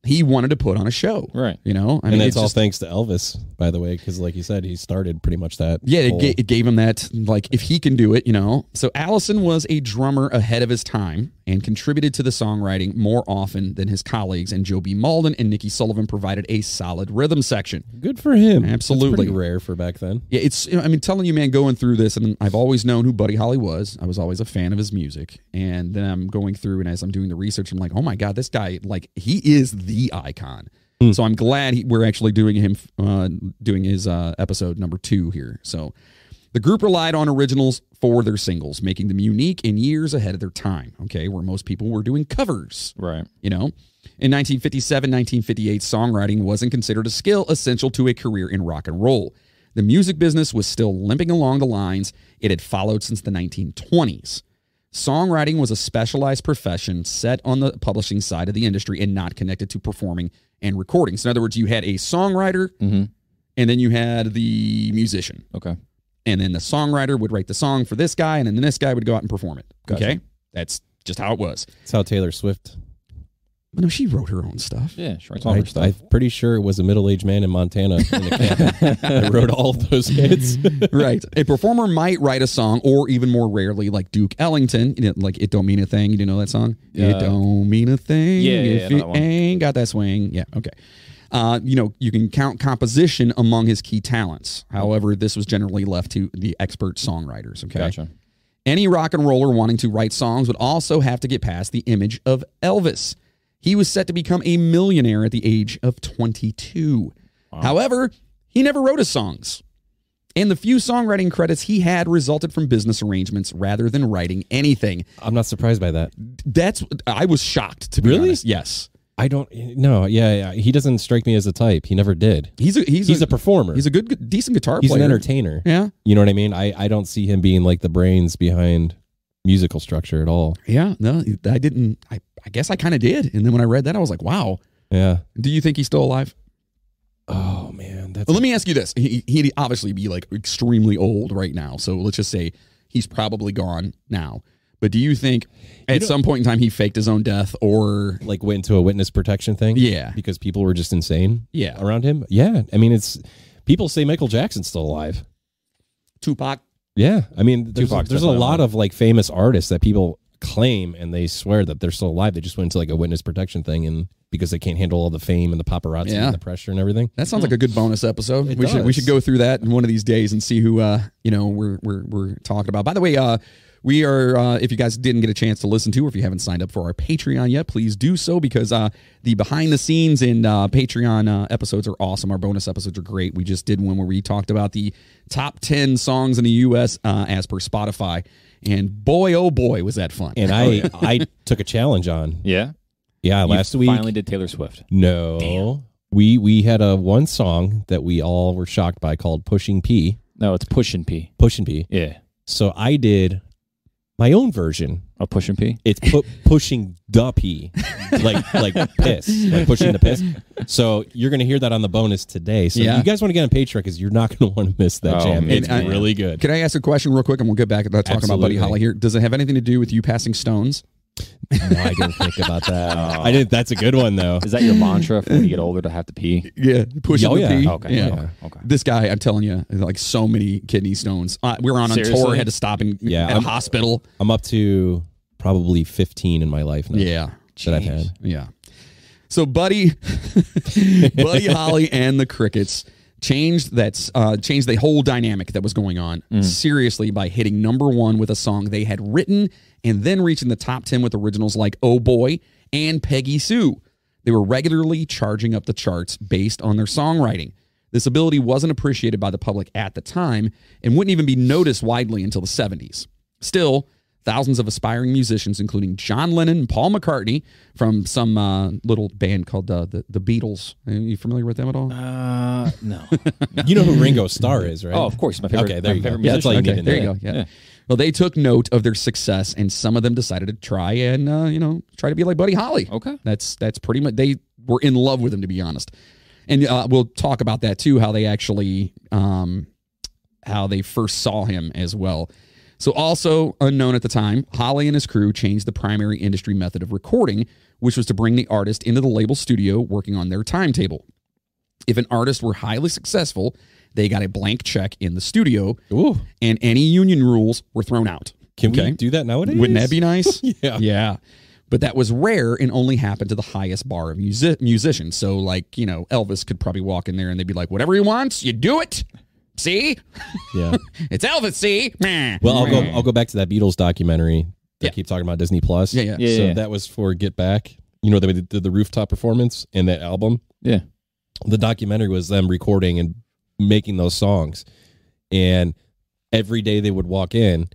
he wanted to put on a show. Right. I mean, And that's it's all just, thanks to Elvis, by the way, because like you said, he started pretty much that. yeah, whole- it gave him that, like, if he can do it, So Allison was a drummer ahead of his time and contributed to the songwriting more often than his colleagues, and Joe B. Malden and Nikki Sullivan provided a solid rhythm section. Good for him. Absolutely. That's pretty rare for back then. Yeah, it's, telling you, man, going through this, and I've always known who Buddy Holly was. I was always a fan of his music. And then I'm going through, and as I'm doing the research, I'm like, oh my God, this guy, like, he is the icon. So I'm glad we're actually doing his episode number 2 here. So the group relied on originals for their singles, making them unique and years ahead of their time, okay, where most people were doing covers. Right. In 1957, 1958, songwriting wasn't considered a skill essential to a career in rock and roll. The music business was still limping along the lines it had followed since the 1920s. Songwriting was a specialized profession set on the publishing side of the industry and not connected to performing and recording. So in other words, you had a songwriter and then you had the musician. Okay. And then the songwriter would write the song for this guy, and then this guy would go out and perform it. Gotcha. Okay? That's just how it was. That's how Taylor Swift. But no, she wrote her own stuff. Yeah, sure. It's all her stuff. I'm pretty sure it was a middle-aged man in Montana in the cabin that wrote all of those hits. Right. A performer might write a song, or even more rarely, like Duke Ellington, like It Don't Mean a Thing. You know that song? It don't mean a thing if that you one. ain't got that swing. Yeah, okay. You can count composition among his key talents. However, this was generally left to the expert songwriters. Okay. Gotcha. Any rock and roller wanting to write songs would also have to get past the image of Elvis. He was set to become a millionaire at the age of 22. Wow. However, he never wrote his songs. And the few songwriting credits he had resulted from business arrangements rather than writing anything. I'm not surprised by that. I was shocked, to be Really? honest. Yes. I don't know. Yeah. He doesn't strike me as a type. He never did. He's a performer. He's a decent guitar He's player. an entertainer. Yeah. You know what I mean? I don't see him being like the brains behind musical structure at all. Yeah. No, I didn't. I guess I kind of did. And then when I read that, I was like, wow. Yeah. Do you think he's still alive? Oh man, that's. Well, let me ask you this. He'd obviously be like extremely old right now. So let's just say he's probably gone now. But do you think at some point in time he faked his own death or like went into a witness protection thing? Yeah. Because people were just insane Yeah. around him? Yeah. I mean, people say Michael Jackson's still alive. Tupac? Yeah. I mean, there's a definitely lot alive. of like famous artists that people claim and they swear that they're still alive. They just went into like a witness protection thing and because they can't handle all the fame and the paparazzi Yeah. and the pressure and everything. That sounds like a good bonus episode. It We does. should go through that in one of these days and see who we're talking about. By the way, we are if you guys didn't get a chance to listen to, or if you haven't signed up for our Patreon yet, please do so because the behind the scenes in Patreon episodes are awesome. Our bonus episodes are great. We just did one where we talked about the top 10 songs in the U.S. As per Spotify, and boy, oh boy, was that fun! And I took a challenge on. Yeah. Yeah, last You week. finally did Taylor Swift. No. We had one song that we all were shocked by called Pushing P. No, it's Push and P. Push and P. Yeah. So I did my own version. Oh, Push and P? It's pushing the P, like piss, like pushing the piss. So you're going to hear that on the bonus today. So you guys want to get on Patreon because you're not going to want to miss that jam. It's really good. Can I ask a question real quick, and we'll get back to talking about Buddy Holly here? Does it have anything to do with you passing stones? No, I didn't think about that. I didn't. That's a good one though. Is that your mantra for when you get older to have to pee? Yeah, pushing the pee. Okay. Yeah. Okay. This guy, I'm telling you, like so many kidney stones. We were on tour, had to stop at a hospital. I'm up to probably 15 in my life now. Yeah, that I've had. Yeah. So Buddy Holly and the Crickets changed the whole dynamic that was going on seriously by hitting #1 with a song they had written and then reaching the top 10 with originals like Oh Boy and Peggy Sue. They were regularly charging up the charts based on their songwriting. This ability wasn't appreciated by the public at the time and wouldn't even be noticed widely until the 70s. Still, thousands of aspiring musicians, including John Lennon and Paul McCartney from some little band called the Beatles. Are you familiar with them at all? No. You know who Ringo Starr is, right? Oh, of course. My favorite. Okay, there you go. Yeah, That's all you need to know. There you go. Yeah. Well, they took note of their success, and some of them decided to try and try to be like Buddy Holly. Okay, that's pretty much. They were in love with him, to be honest. And we'll talk about that too. How they actually, how they first saw him as well. So, also unknown at the time, Holly and his crew changed the primary industry method of recording, which was to bring the artist into the label studio working on their timetable. If an artist were highly successful, they got a blank check in the studio, and any union rules were thrown out. Can we do that nowadays? Wouldn't that be nice? Yeah. Yeah. But that was rare and only happened to the highest bar of musicians. So, like, Elvis could probably walk in there and they'd be like, whatever he wants, you do it. See? Yeah. It's Elvis, see? Well, I'll go back to that Beatles documentary that keep talking about Disney Plus. Yeah. So that was for Get Back. They did the rooftop performance and that album. Yeah. The documentary was them recording and making those songs. And every day they would walk in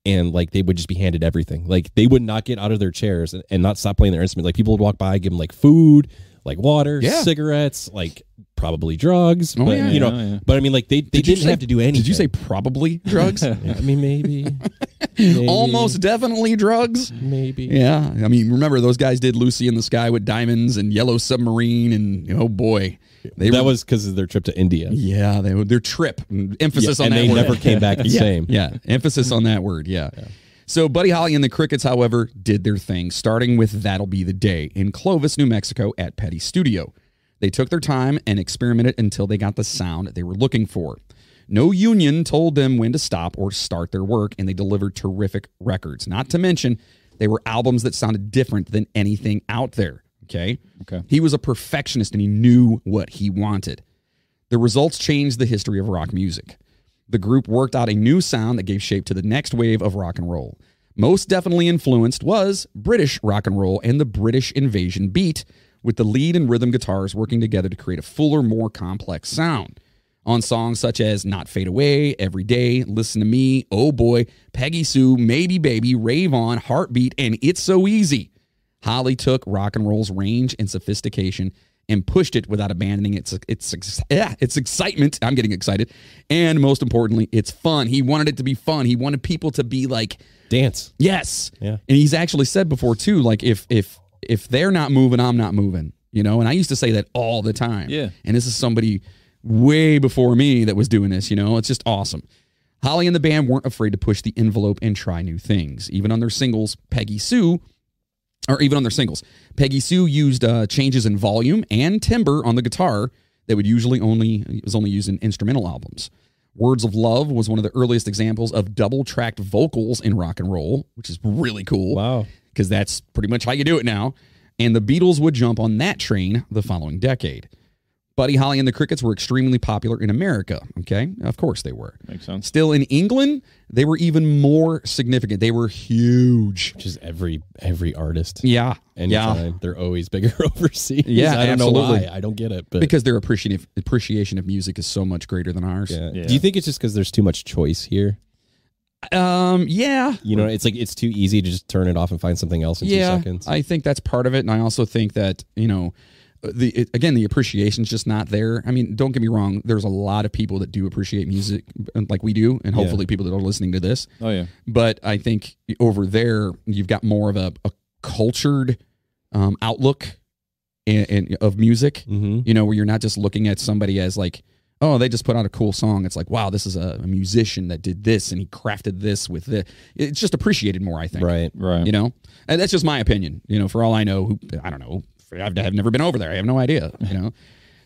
and like they would just be handed everything. Like they would not get out of their chairs and not stop playing their instrument. Like people would walk by, give them like food, like water, cigarettes, like probably drugs. But but I mean, like they didn't have to do anything. Did you say probably drugs? I mean, maybe. Almost definitely drugs. Maybe. Yeah. I mean, remember those guys did Lucy in the Sky with Diamonds and Yellow Submarine, and oh boy. That was because of their trip to India. Yeah, their trip. Emphasis on that word. And they never came back the same. Yeah, emphasis on that word, yeah. So Buddy Holly and the Crickets, however, did their thing, starting with That'll Be the Day in Clovis, New Mexico at Petty Studio. They took their time and experimented until they got the sound they were looking for. No union told them when to stop or start their work, and they delivered terrific records. Not to mention, they were albums that sounded different than anything out there. Okay. He was a perfectionist and he knew what he wanted. The results changed the history of rock music. The group worked out a new sound that gave shape to the next wave of rock and roll. Most definitely influenced was British rock and roll and the British invasion beat, with the lead and rhythm guitars working together to create a fuller, more complex sound. On songs such as Not Fade Away, Every Day, Listen to Me, Oh Boy, Peggy Sue, Maybe Baby, Rave On, Heartbeat, and It's So Easy. Holly took rock and roll's range and sophistication and pushed it without abandoning its excitement. I'm getting excited. And most importantly, it's fun. He wanted it to be fun. He wanted people to be like... Dance. Yes. Yeah. And he's actually said before, too, like, if they're not moving, I'm not moving. And I used to say that all the time. Yeah. And this is somebody way before me that was doing this, It's just awesome. Holly and the band weren't afraid to push the envelope and try new things. Even on their singles, Peggy Sue used changes in volume and timbre on the guitar that was only used in instrumental albums. Words of Love was one of the earliest examples of double-tracked vocals in rock and roll, which is really cool. Wow. Because that's pretty much how you do it now. And the Beatles would jump on that train the following decade. Buddy Holly and the Crickets were extremely popular in America. Okay, of course they were. Makes sense. Still in England, they were even more significant. They were huge. Which is every artist. Yeah. Anytime. They're always bigger overseas. Yeah, I don't absolutely. know why. I don't get it. But Because their appreciation of music is so much greater than ours. yeah. Do you think it's just because there's too much choice here? Yeah. It's like it's too easy to just turn it off and find something else in 2 seconds. I think that's part of it. And I also think that, the appreciation's just not there. I mean, don't get me wrong. There's a lot of people that do appreciate music like we do, and hopefully people that are listening to this. Oh yeah. But I think over there you've got more of a cultured outlook and of music. You know, where you're not just looking at somebody as like, oh, they just put out a cool song. It's like, wow, this is a musician that did this and he crafted this with this. It's just appreciated more, I think. Right. You know, and that's just my opinion. You know, for all I know, I don't know. I've never been over there. I have no idea. You know,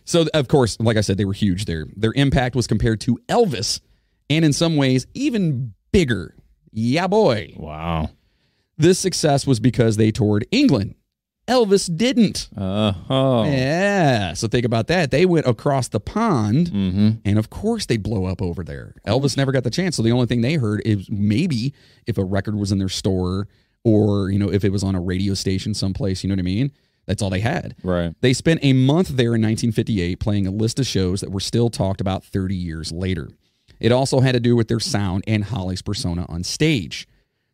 so of course, like I said, they were huge there. Their impact was compared to Elvis, and in some ways even bigger. Yeah, boy. Wow. This success was because they toured England. Elvis didn't. Oh. Yeah. So think about that. They went across the pond, and of course they'd blow up over there. Elvis never got the chance. So the only thing they heard is maybe if a record was in their store, or, you know, if it was on a radio station someplace, you know what I mean? That's all they had. Right. They spent a month there in 1958 playing a list of shows that were still talked about 30 years later. It also had to do with their sound and Holley's persona on stage.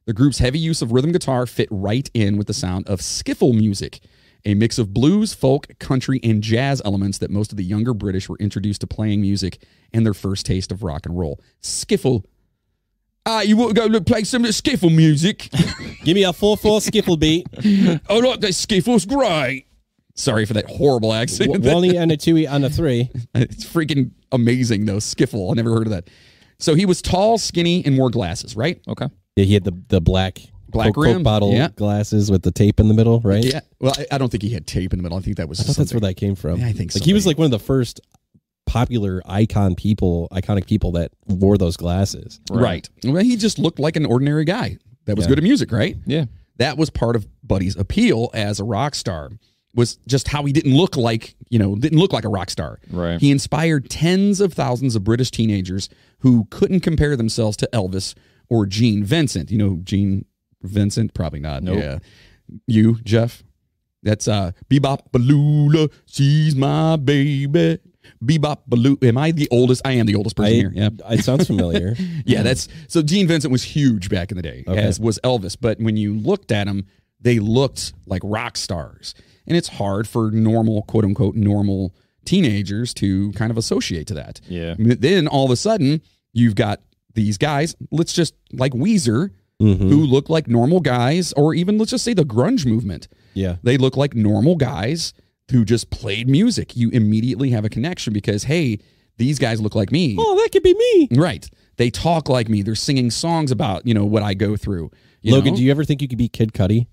The group's heavy use of rhythm guitar fit right in with the sound of skiffle music, a mix of blues, folk, country, and jazz elements that most of the younger British were introduced to playing music and their first taste of rock and roll. Skiffle. You want to go play some skiffle music? Give me a 4/4 skiffle beat. I like that skiffle's great. Sorry for that horrible accent. One and a 2 and a 3. It's freaking amazing, though. Skiffle. I never heard of that. So he was tall, skinny, and wore glasses, right? Okay. Yeah, he had the black Coke rim bottle glasses with the tape in the middle, right? Yeah. Well, I don't think he had tape in the middle. I think that was. I thought that's where that came from. Yeah, I think like he was like one of the first popular iconic people that wore those glasses. Right. Well, he just looked like an ordinary guy that was good at music, right? Yeah. That was part of Buddy's appeal as a rock star, was just how he didn't look like a rock star. Right. He inspired tens of thousands of British teenagers who couldn't compare themselves to Elvis or Gene Vincent. You know Gene Vincent? Probably not. Nope. Yeah. You, Jeff? That's Bebop Baloola, she's my baby. Bebop Baloo. Am I the oldest? I am the oldest person here. Yeah. It sounds familiar. Yeah, so Gene Vincent was huge back in the day, as was Elvis. But when you looked at them, they looked like rock stars. And it's hard for normal, quote unquote, normal teenagers to kind of associate to that. Yeah. Then all of a sudden, you've got these guys, let's just like Weezer, who look like normal guys, or even let's just say the grunge movement. Yeah. They look like normal guys who just played music. You immediately have a connection because, hey, these guys look like me. Oh, that could be me. Right. They talk like me. They're singing songs about, what I go through. Logan, do you ever think you could be Kid Cudi?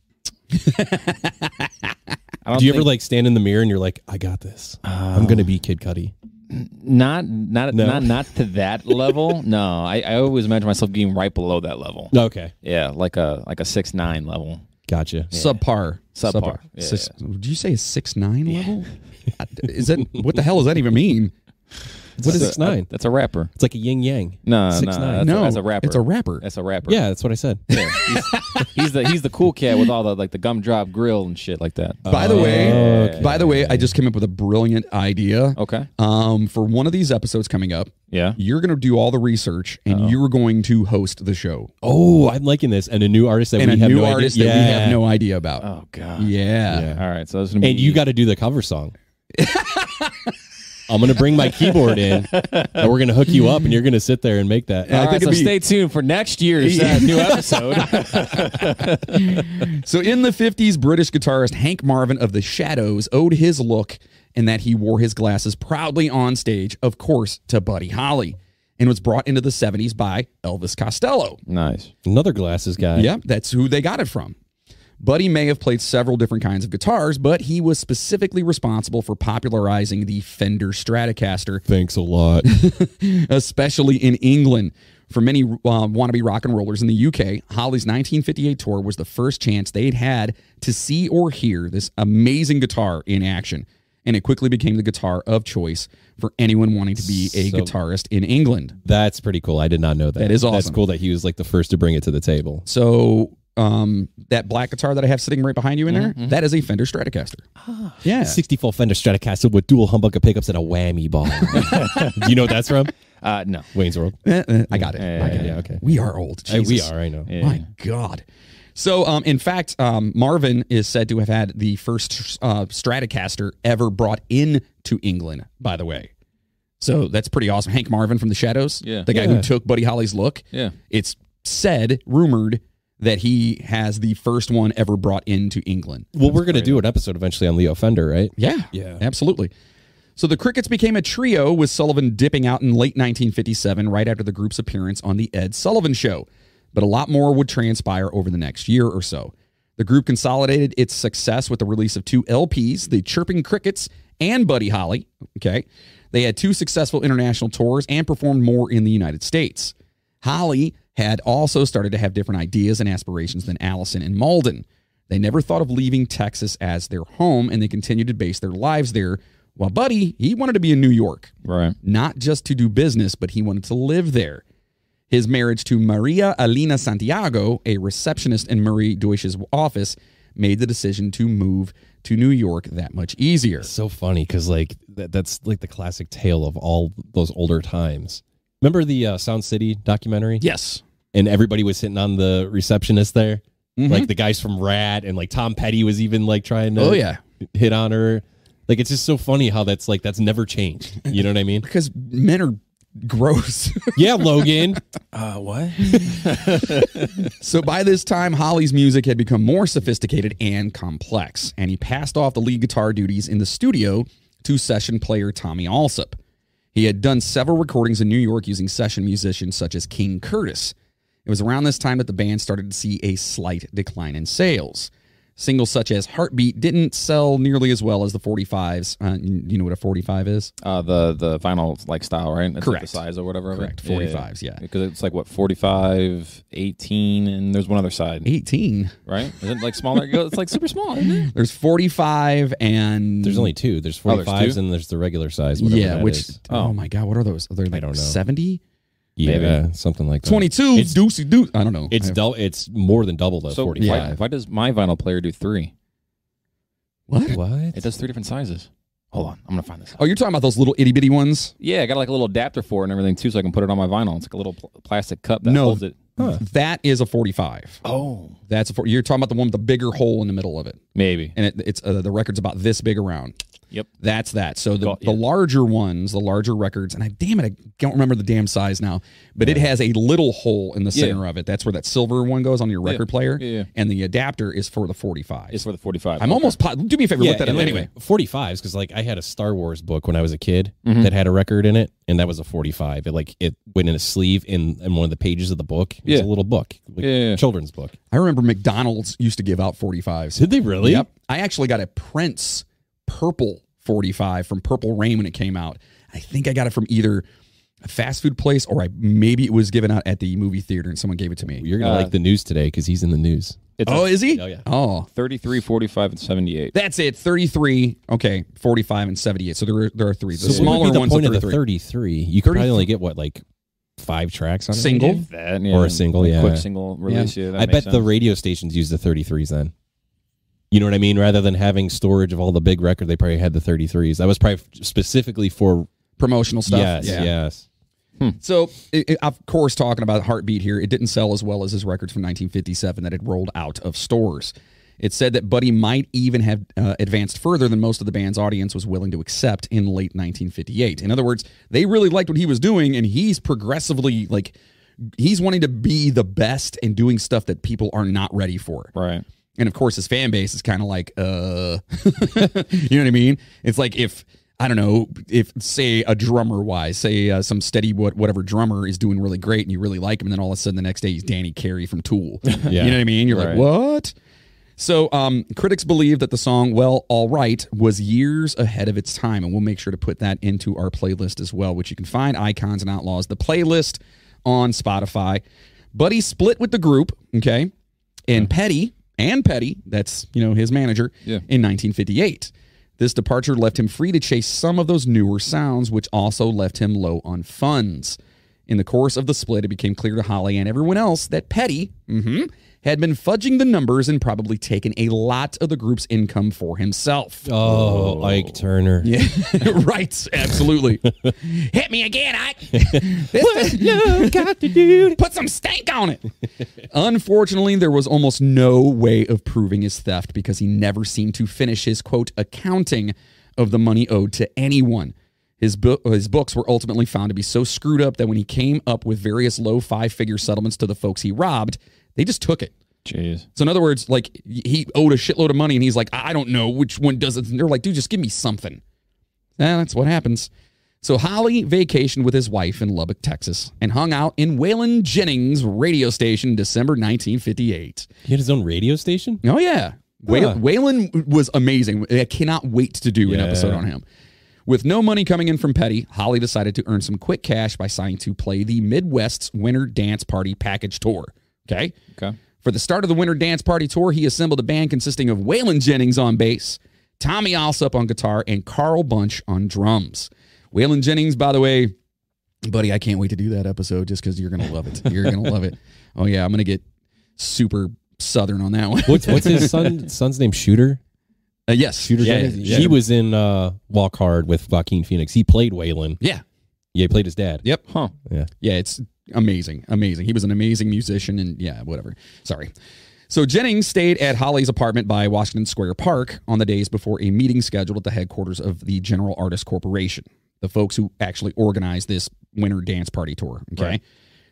Do you ever like stand in the mirror and you're like, I got this. I'm going to be Kid Cudi. Not to that level. No, I always imagine myself being right below that level. Okay. Yeah, like a 6'9" level. Gotcha. Yeah. Subpar. Yeah. Did you say a 6'9" level? Is that what the hell does that even mean? What is 6'9"? That's a rapper. It's like a yin yang. No, 6'9". That's a rapper. It's a rapper. That's a rapper. Yeah, that's what I said. Yeah, he's the cool cat with all the gumdrop grill and shit like that. By the way, I just came up with a brilliant idea. Okay. For one of these episodes coming up, you're going to do all the research and you're going to host the show. Oh, I'm liking this. And a new artist that we have we have no idea about. Oh God. Yeah. All right. So this is gonna be... And you got to do the cover song. I'm going to bring my keyboard in, and we're going to hook you up, and you're going to sit there and make that. All right, so stay tuned for next year's new episode. So in the 50s, British guitarist Hank Marvin of the Shadows owed his look in that he wore his glasses proudly on stage, of course, to Buddy Holly, and was brought into the 70s by Elvis Costello. Nice. Another glasses guy. Yep, that's who they got it from. Buddy may have played several different kinds of guitars, but he was specifically responsible for popularizing the Fender Stratocaster. Thanks a lot. Especially in England. For many wannabe rock and rollers in the UK, Holly's 1958 tour was the first chance they'd had to see or hear this amazing guitar in action. And it quickly became the guitar of choice for anyone wanting to be a guitarist in England. That's pretty cool. I did not know that. That is awesome. That's cool that he was like the first to bring it to the table. So... that black guitar that I have sitting right behind you in there, that is a Fender Stratocaster. Yeah. 64 Fender Stratocaster with dual humbucker pickups and a whammy bar. Do you know what that's from? No. Wayne's World. I got it. Yeah, okay. We are old. Jesus. We are, I know. My God. So, in fact, Marvin is said to have had the first Stratocaster ever brought into England, by the way. So that's pretty awesome. Hank Marvin from the Shadows, the guy who took Buddy Holly's look. Yeah. It's said, rumored, that he has the first one ever brought into England. Well, we're going to do an episode eventually on Leo Fender, right? Yeah, absolutely. So the Crickets became a trio, with Sullivan dipping out in late 1957, right after the group's appearance on The Ed Sullivan Show. But a lot more would transpire over the next year or so. The group consolidated its success with the release of 2 LPs, The Chirping Crickets and Buddy Holly. Okay. They had 2 successful international tours and performed more in the United States. Holly had also started to have different ideas and aspirations than Allison and Malden. They never thought of leaving Texas as their home, and they continued to base their lives there. While Buddy, he wanted to be in New York. Right. Not just to do business, but he wanted to live there. His marriage to Maria Alina Santiago, a receptionist in Murray Deutsch's office, made the decision to move to New York that much easier. It's so funny because like that's like the classic tale of all those older times. Remember the Sound City documentary? Yes. And everybody was sitting on the receptionist there. Like the guys from Rat, and like Tom Petty was even like trying to hit on her. Like, it's just so funny how that's never changed. You know what I mean? Because men are gross. Yeah, Logan. What? So by this time, Holly's music had become more sophisticated and complex, and he passed off the lead guitar duties in the studio to session player Tommy Alsop. He had done several recordings in New York using session musicians such as King Curtis. It was around this time that the band started to see a slight decline in sales. Singles such as Heartbeat didn't sell nearly as well as the 45s. You know what a 45 is? The vinyl like style, right? It's Correct. Like the size or whatever. Correct. Of it. 45s, yeah. Because it's like what 45, 18, and there's one other side. 18, right? Is it like smaller? It's like super small, isn't it? There's 45 and there's only 2. There's 45s and there's the regular size. Yeah, which is. Oh my God, what are those? Are they like I don't know. 70? Yeah, maybe. Something like that. 22, deucey deuce. I don't know. It's more than double the 45. Why does my vinyl player do 3? What? It does 3 different sizes. Hold on, I'm gonna find this out. Oh, you're talking about those little itty bitty ones? Yeah, I got like a little adapter for it and everything too, so I can put it on my vinyl. It's like a little plastic cup that holds it. That is a 45. Oh, that's you're talking about the one with the bigger hole in the middle of it. Maybe. And it's the record's about this big around. Yep. That's that. So the larger ones, the larger records, and I don't remember the damn size now, but it has a little hole in the center of it. That's where that silver one goes on your record player. Yeah. And the adapter is for the 45. It's for the 45. I'm almost do me a favor, look that up. Anyway, 45s, because like I had a Star Wars book when I was a kid that had a record in it, and that was a 45. It went in a sleeve in one of the pages of the book. It was a little book, children's book. I remember McDonald's used to give out 45s. Did they really? Yep. I actually got a Prince purple 45 from Purple Rain when it came out. I think I got it from either a fast food place or maybe it was given out at the movie theater and someone gave it to me. You're going to like the news today because he's in the news. Is he? Oh, yeah. Oh. 33, 45, and 78. That's it. 33, 45, and 78. So there are 3. The so smaller what would be the ones point are of the 33. You could probably only get, what, like 5 tracks on it? Single? Or a single, quick single release. Yeah. I bet the radio stations use the 33s then. You know what I mean? Rather than having storage of all the big record, they probably had the 33s. That was probably specifically for promotional stuff. Yes. So, of course, talking about Heartbeat here, it didn't sell as well as his records from 1957 that had rolled out of stores. It said that Buddy might even have advanced further than most of the band's audience was willing to accept in late 1958. In other words, they really liked what he was doing, and he's progressively, he's wanting to be the best and doing stuff that people are not ready for. Right. And of course, his fan base is kind of like, you know what I mean? It's like if say a drummer wise, say some steady whatever drummer is doing really great and you really like him, and then all of a sudden the next day he's Danny Carey from Tool. You know what I mean? You're like, what? So critics believe that the song, Well, All Right, was years ahead of its time, and we'll make sure to put that into our playlist as well, which you can find, Icons and Outlaws, the playlist on Spotify. Buddy split with the group, okay, and Petty, that's, his manager, in 1958. This departure left him free to chase some of those newer sounds, which also left him low on funds. In the course of the split, it became clear to Holley and everyone else that Petty had been fudging the numbers and probably taken a lot of the group's income for himself. Oh, Ike Turner. Yeah, right. Absolutely. Hit me again, Ike. What you got to do? Put some stank on it. Unfortunately, there was almost no way of proving his theft because he never seemed to finish his, quote, accounting of the money owed to anyone. His books were ultimately found to be so screwed up that when he came up with various low five-figure settlements to the folks he robbed, they just took it. Jeez. So in other words, like he owed a shitload of money and he's like, I don't know which one does it. And they're like, dude, just give me something. That's what happens. So Holley vacationed with his wife in Lubbock, Texas, and hung out in Waylon Jennings' radio station in December 1958. He had his own radio station? Oh, yeah. Waylon was amazing. I cannot wait to do an episode on him. With no money coming in from Petty, Holley decided to earn some quick cash by signing to play the Midwest's Winter Dance Party Package Tour. Okay. For the start of the Winter Dance Party Tour, he assembled a band consisting of Waylon Jennings on bass, Tommy Alsop on guitar, and Carl Bunch on drums. Waylon Jennings, by the way, buddy, I can't wait to do that episode just because you're going to love it. You're going to love it. Oh, yeah, I'm going to get super Southern on that one. What's his son's name? Shooter? Yes. Shooter Jennings? Yeah. He was in Walk Hard with Joaquin Phoenix. He played Waylon. Yeah. Yeah, he played his dad. Yep. Huh. Yeah. Yeah, it's amazing. Amazing. He was an amazing musician and yeah, whatever. Sorry. So Jennings stayed at Holley's apartment by Washington Square Park on the days before a meeting scheduled at the headquarters of the General Artists Corporation, the folks who actually organized this Winter Dance Party Tour. Okay. Right.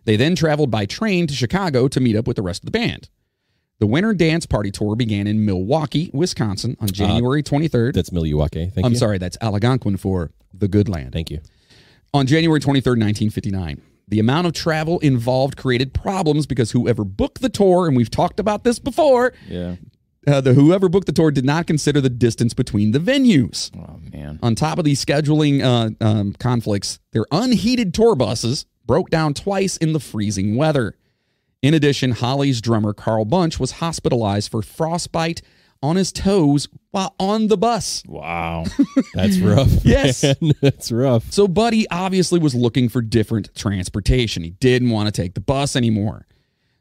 They then traveled by train to Chicago to meet up with the rest of the band. The Winter Dance Party Tour began in Milwaukee, Wisconsin on January 23rd. That's Milwaukee. Thank you. I'm sorry, that's Algonquin for the good land. Thank you. On January 23rd, 1959. The amount of travel involved created problems because whoever booked the tour, and we've talked about this before, whoever booked the tour did not consider the distance between the venues. Oh, man. On top of these scheduling conflicts, their unheated tour buses broke down twice in the freezing weather. In addition, Holley's drummer Carl Bunch was hospitalized for frostbite on his toes while on the bus. Wow. That's rough. Yes. Man. That's rough. So Buddy obviously was looking for different transportation. He didn't want to take the bus anymore.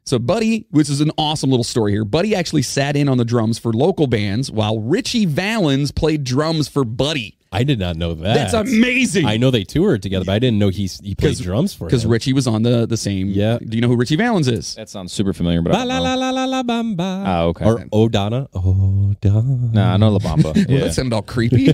So Buddy, which is an awesome little story here, Buddy actually sat in on the drums for local bands while Richie Valens played drums for Buddy. I did not know that. That's amazing. I know they toured together, but I didn't know he played drums for him. Because Richie was on the same. Yeah. Do you know who Richie Valens is? That sounds super familiar, but I don't know. La la la bamba. Oh, okay. Or O'Donna. O'Donna. Nah, I know La Bamba. Well, Yeah. that sounded all creepy.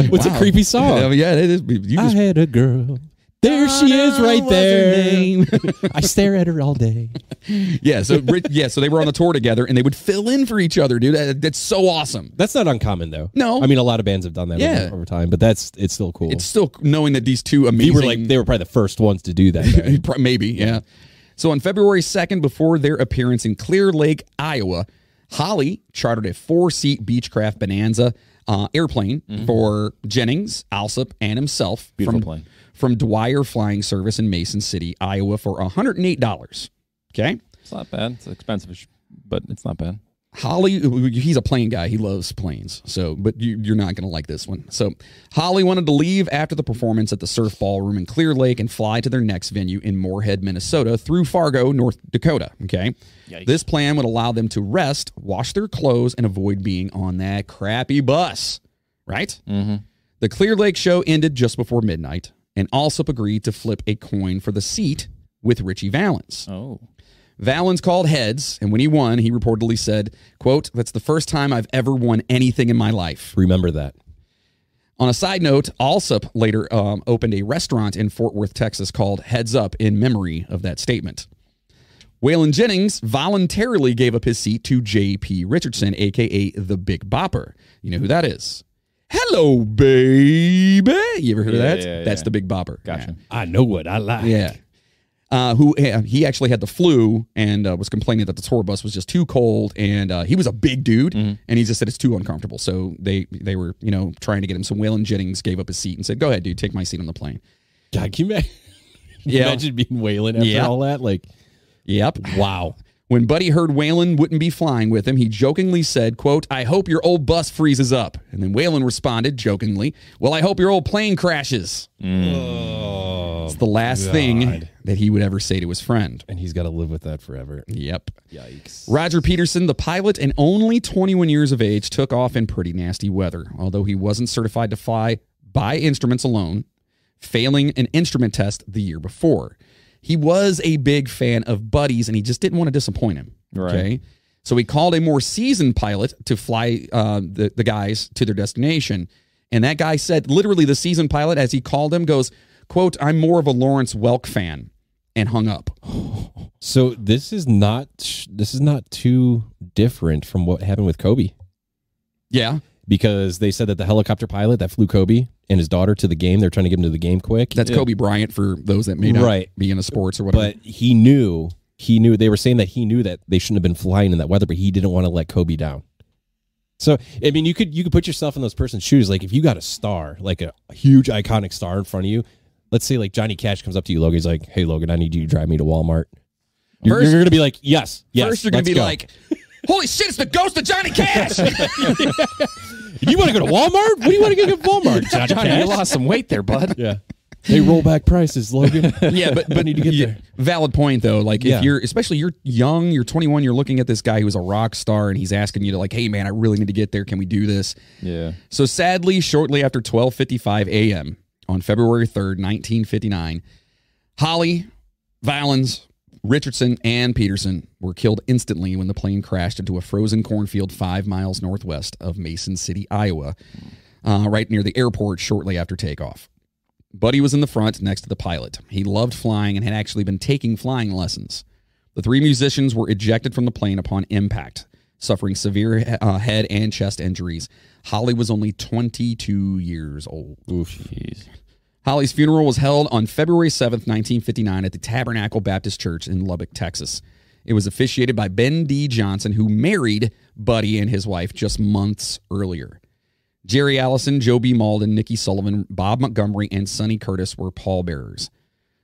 What's a creepy song? Yeah, it is. You I just, had a girl. There she is right What's her there. name? I stare at her all day. Yeah, so they were on the tour together, and they would fill in for each other, dude. That's so awesome. That's not uncommon, though. No. I mean, a lot of bands have done that Yeah. over time, but it's still cool. It's still knowing that these two amazing... They were probably the first ones to do that. Maybe, yeah. So on February 2nd, before their appearance in Clear Lake, Iowa, Holley chartered a 4-seat Beechcraft Bonanza airplane for Jennings, Alsop, and himself. Beautiful plane. From Dwyer Flying Service in Mason City, Iowa for $108. Okay? It's not bad. It's expensive, but it's not bad. Holley, he's a plane guy. He loves planes. So, but you're not going to like this one. So, Holley wanted to leave after the performance at the Surf Ballroom in Clear Lake and fly to their next venue in Moorhead, Minnesota, through Fargo, North Dakota. Okay, Yikes. This plan would allow them to rest, wash their clothes, and avoid being on that crappy bus. Right? Mm-hmm. The Clear Lake show ended just before midnight, and Alsop agreed to flip a coin for the seat with Richie Valens. Oh. Valens called heads, and when he won, he reportedly said, quote, "That's the first time I've ever won anything in my life." Remember that. On a side note, Alsop later opened a restaurant in Fort Worth, Texas called Heads Up in memory of that statement. Waylon Jennings voluntarily gave up his seat to J.P. Richardson, a.k.a. the Big Bopper. You know who that is? Hello, baby. You ever heard of that? Yeah, That's yeah. the Big Bopper. Gotcha. I know what I like. Yeah. He actually had the flu and was complaining that the tour bus was just too cold, and he was a big dude, and he just said it's too uncomfortable. So they were trying to get him. So Waylon Jennings gave up his seat and said, "Go ahead, dude, take my seat on the plane." God, can you Yeah. imagine being Waylon after Yeah. all that? Like, Yep. wow. When Buddy heard Waylon wouldn't be flying with him, he jokingly said, quote, "I hope your old bus freezes up." And then Waylon responded jokingly, "Well, I hope your old plane crashes." It's the last thing that he would ever say to his friend. And he's got to live with that forever. Yep. Yikes. Roger Peterson, the pilot and only 21 years of age, took off in pretty nasty weather, although he wasn't certified to fly by instruments alone, failing an instrument test the year before. He was a big fan of Buddy's, and he just didn't want to disappoint him. Right. Okay, so he called a more seasoned pilot to fly the guys to their destination. And that guy said, literally, the seasoned pilot, as he called him, goes, quote, "I'm more of a Lawrence Welk fan," and hung up. So this is not too different from what happened with Kobe. Yeah. Because they said that the helicopter pilot that flew Kobe and his daughter to the game, they're trying to get him to the game quick. That's Kobe Bryant for those that may not be into sports or whatever. But he knew, they were saying that he knew that they shouldn't have been flying in that weather, but he didn't want to let Kobe down. So, I mean, you could put yourself in those person's shoes. Like if you got a star, like a huge iconic star in front of you, let's say like Johnny Cash comes up to you, Logan, he's like, "Hey Logan, I need you to drive me to Walmart." You're going to be like, yes. First you're going to be like, "Holy shit, it's the ghost of Johnny Cash." You want to go to Walmart? What do you want to go to Walmart, Johnny, you lost some weight there, bud. Yeah. They roll back prices, Logan. Yeah, but need to get there. Valid point though. Like if you're young, you're 21, you're looking at this guy who's a rock star, and he's asking you to like, "Hey man, I really need to get there. Can we do this?" Yeah. So sadly, shortly after 12:55 a.m. on February 3rd, 1959, Holley, Valens, Richardson, and Peterson were killed instantly when the plane crashed into a frozen cornfield 5 miles northwest of Mason City, Iowa, right near the airport shortly after takeoff. Buddy was in the front next to the pilot. He loved flying and had actually been taking flying lessons. The three musicians were ejected from the plane upon impact, suffering severe head and chest injuries. Holley was only 22 years old. Oof. Jeez. Holley's funeral was held on February 7th, 1959 at the Tabernacle Baptist Church in Lubbock, Texas. It was officiated by Ben D. Johnson, who married Buddy and his wife just months earlier. Jerry Allison, Joe B. Malden, Nikki Sullivan, Bob Montgomery, and Sonny Curtis were pallbearers.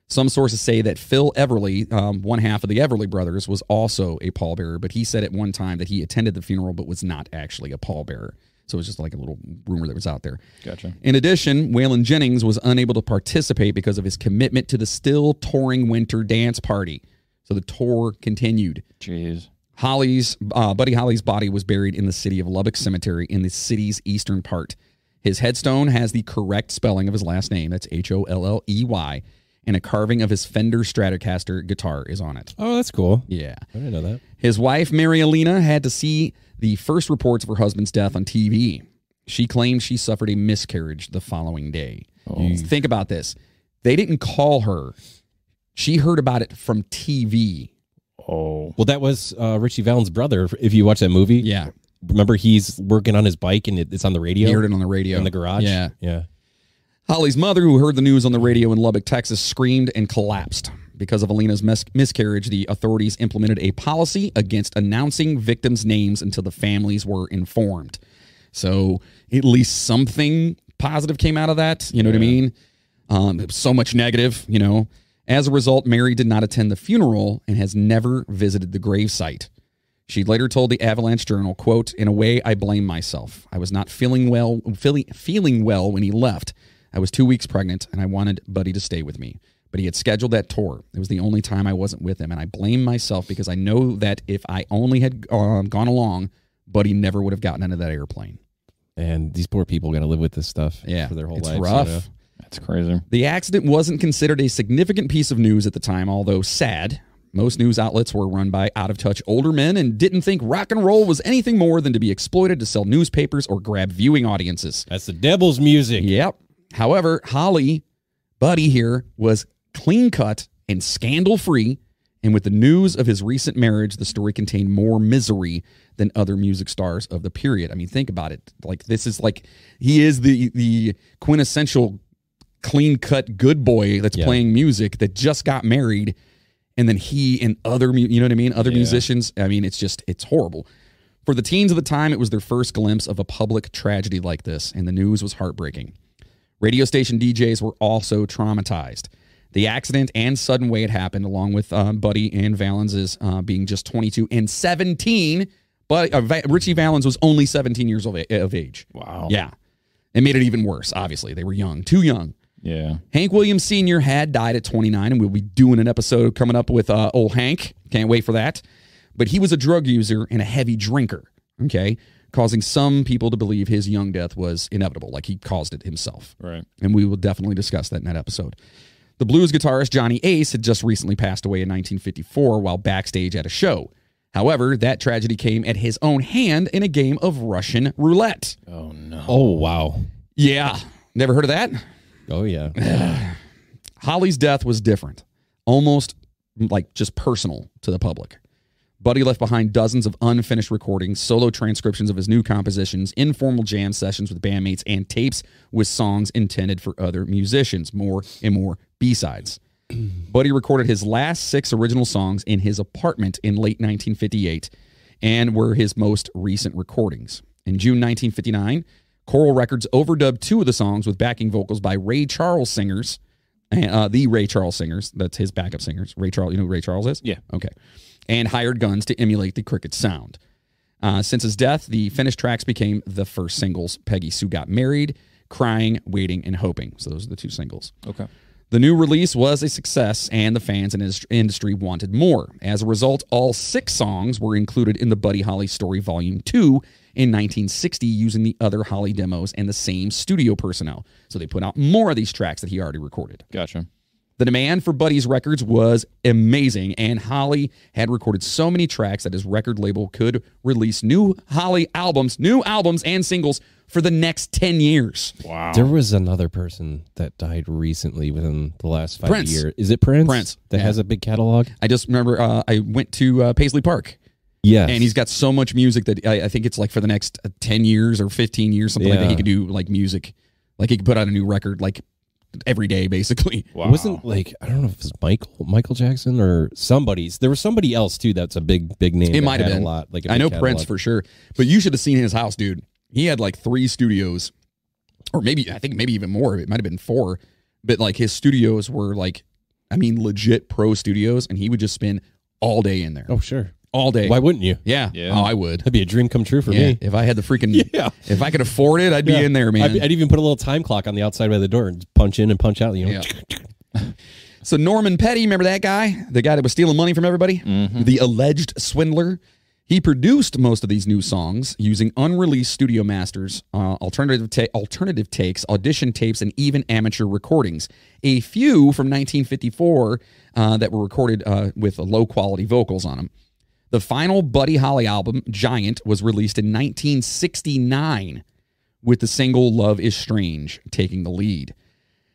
Some sources say that Phil Everly, one half of the Everly brothers, was also a pallbearer, but he said at one time that he attended the funeral but was not actually a pallbearer. So it was just like a little rumor that was out there. Gotcha. In addition, Waylon Jennings was unable to participate because of his commitment to the still touring winter dance party. So the tour continued. Jeez. Buddy Holley's body was buried in the city of Lubbock Cemetery in the city's eastern part. His headstone has the correct spelling of his last name. That's Holley. And a carving of his Fender Stratocaster guitar is on it. Oh, that's cool. Yeah. I didn't know that. His wife, Mary Alina, had to see the first reports of her husband's death on TV. She claimed she suffered a miscarriage the following day. Oh. Think about this. They didn't call her. She heard about it from TV. Oh. Well, that was Richie Valens' brother, if you watch that movie. Yeah. Remember, he's working on his bike, and it's on the radio? He heard it on the radio. In the garage? Yeah. Yeah. Holley's mother, who heard the news on the radio in Lubbock, Texas, screamed and collapsed. Because of Alina's miscarriage, the authorities implemented a policy against announcing victims' names until the families were informed. So at least something positive came out of that. You know what I mean? So much negative, you know. As a result, Mary did not attend the funeral and has never visited the gravesite. She later told the Avalanche Journal, quote, "In a way, I blame myself. I was not feeling well when he left. I was 2 weeks pregnant, and I wanted Buddy to stay with me. But he had scheduled that tour. It was the only time I wasn't with him, and I blame myself because I know that if I only had gone along, Buddy never would have gotten into that airplane." And these poor people got to live with this stuff for their whole lives. It's rough. You know? That's crazy. The accident wasn't considered a significant piece of news at the time, although sad. Most news outlets were run by out-of-touch older men and didn't think rock and roll was anything more than to be exploited to sell newspapers or grab viewing audiences. That's the devil's music. Yep. However, Buddy here, was clean-cut and scandal-free, and with the news of his recent marriage, the story contained more misery than other music stars of the period. I mean, think about it. Like, this is like, he is the quintessential clean-cut good boy that's playing music that just got married, and then he and other, you know what I mean? Other musicians. I mean, it's horrible. For the teens of the time, it was their first glimpse of a public tragedy like this, and the news was heartbreaking. Radio station DJs were also traumatized. The accident and sudden way it happened, along with Buddy and Valens' being just 22 and 17, but Richie Valens was only 17 years of age. Wow. Yeah. It made it even worse, obviously. They were young, too young. Yeah. Hank Williams Sr. had died at 29, and we'll be doing an episode coming up with old Hank. Can't wait for that. But he was a drug user and a heavy drinker, okay, causing some people to believe his young death was inevitable, like he caused it himself. Right. And we will definitely discuss that in that episode. The blues guitarist Johnny Ace had just recently passed away in 1954 while backstage at a show. However, that tragedy came at his own hand in a game of Russian roulette. Oh, no. Oh, wow. Yeah. Never heard of that? Oh, yeah. Holly's death was different, almost like just personal to the public. Buddy left behind dozens of unfinished recordings, solo transcriptions of his new compositions, informal jam sessions with bandmates, and tapes with songs intended for other musicians, more and more B-sides. Buddy recorded his last 6 original songs in his apartment in late 1958 and were his most recent recordings. In June 1959, Coral Records overdubbed 2 of the songs with backing vocals by Ray Charles singers, the Ray Charles singers, that's his backup singers. Ray Charles, you know who Ray Charles is? Yeah. Okay. And hired guns to emulate the cricket sound. Since his death, the finished tracks became the first singles. Peggy Sue Got Married, Crying, Waiting, and Hoping. So those are the 2 singles. Okay. The new release was a success, and the fans and industry wanted more. As a result, all 6 songs were included in the Buddy Holly Story Volume 2 in 1960 using the other Holly demos and the same studio personnel. So they put out more of these tracks that he already recorded. Gotcha. The demand for Buddy's records was amazing, and Holly had recorded so many tracks that his record label could release new Holly albums, and singles for the next 10 years. Wow. There was another person that died recently within the last 5 Prince. years. Is it Prince? Prince. That has a big catalog? I just remember I went to Paisley Park. Yes. And he's got so much music that I think it's like for the next 10 years or 15 years, something like that, he could do like music. Like he could put out a new record like every day, basically. Wow. It wasn't like, I don't know if it was Michael Jackson or somebody's. There was somebody else too that's a big name. It might have been. A lot. Like I know Prince for sure. But you should have seen his house, dude. He had like 3 studios, or maybe, I think maybe even more. It might have been 4. But like his studios were like, I mean, legit pro studios, and he would just spend all day in there. Oh, sure. All day. Why wouldn't you? Yeah. Yeah. Oh, I would. That'd be a dream come true for Yeah. me. If I had the freaking, if I could afford it, I'd be Yeah. in there, man. I'd even put a little time clock on the outside by the door and punch in and punch out. You know. Yeah. So Norman Petty, remember that guy? The guy that was stealing money from everybody? Mm-hmm. The alleged swindler? He produced most of these new songs using unreleased studio masters, alternative takes, audition tapes, and even amateur recordings. A few from 1954 that were recorded with low-quality vocals on them. The final Buddy Holly album, Giant, was released in 1969 with the single Love is Strange taking the lead.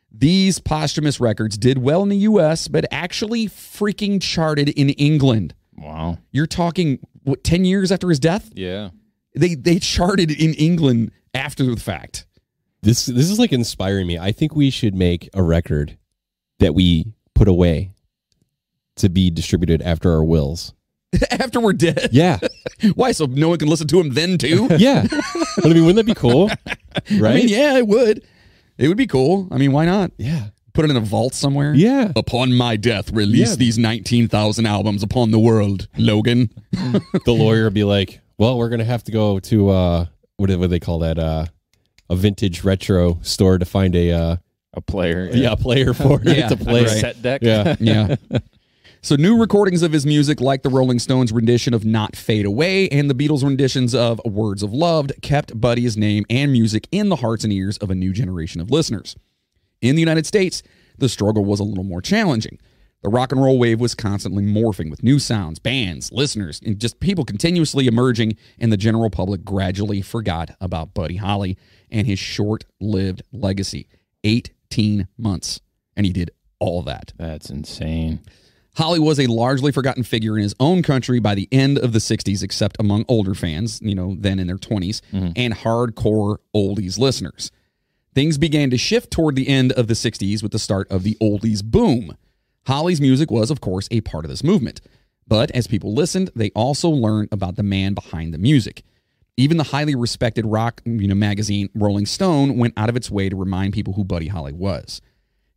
These posthumous records did well in the U.S., but actually freaking charted in England. Wow. You're talking, what, 10 years after his death? Yeah. They charted in England after the fact. This is like inspiring me. I think we should make a record that we put away to be distributed after our wills. After we're dead? Yeah. Why? So no one can listen to him then, too? Yeah. But I mean, wouldn't that be cool? Right? I mean, yeah, it would. It would be cool. I mean, why not? Yeah. Put it in a vault somewhere? Yeah. Upon my death, release these 19,000 albums upon the world, Logan. The lawyer would be like, well, we're going to have to go to, what do they call that? A vintage retro store to find a player. Yeah, a player for it Yeah, to play. right. Set deck. Yeah. Yeah. So new recordings of his music, like the Rolling Stones rendition of Not Fade Away and the Beatles renditions of Words of Love, kept Buddy's name and music in the hearts and ears of a new generation of listeners. In the United States, the struggle was a little more challenging. The rock and roll wave was constantly morphing with new sounds, bands, listeners, and just people continuously emerging, and the general public gradually forgot about Buddy Holly and his short-lived legacy. 18 months, and he did all that. That's insane. Holly was a largely forgotten figure in his own country by the end of the 60s, except among older fans, then in their 20s, and hardcore oldies listeners. Things began to shift toward the end of the 60s with the start of the oldies boom. Holly's music was, of course, a part of this movement. But as people listened, they also learned about the man behind the music. Even the highly respected rock magazine Rolling Stone went out of its way to remind people who Buddy Holly was.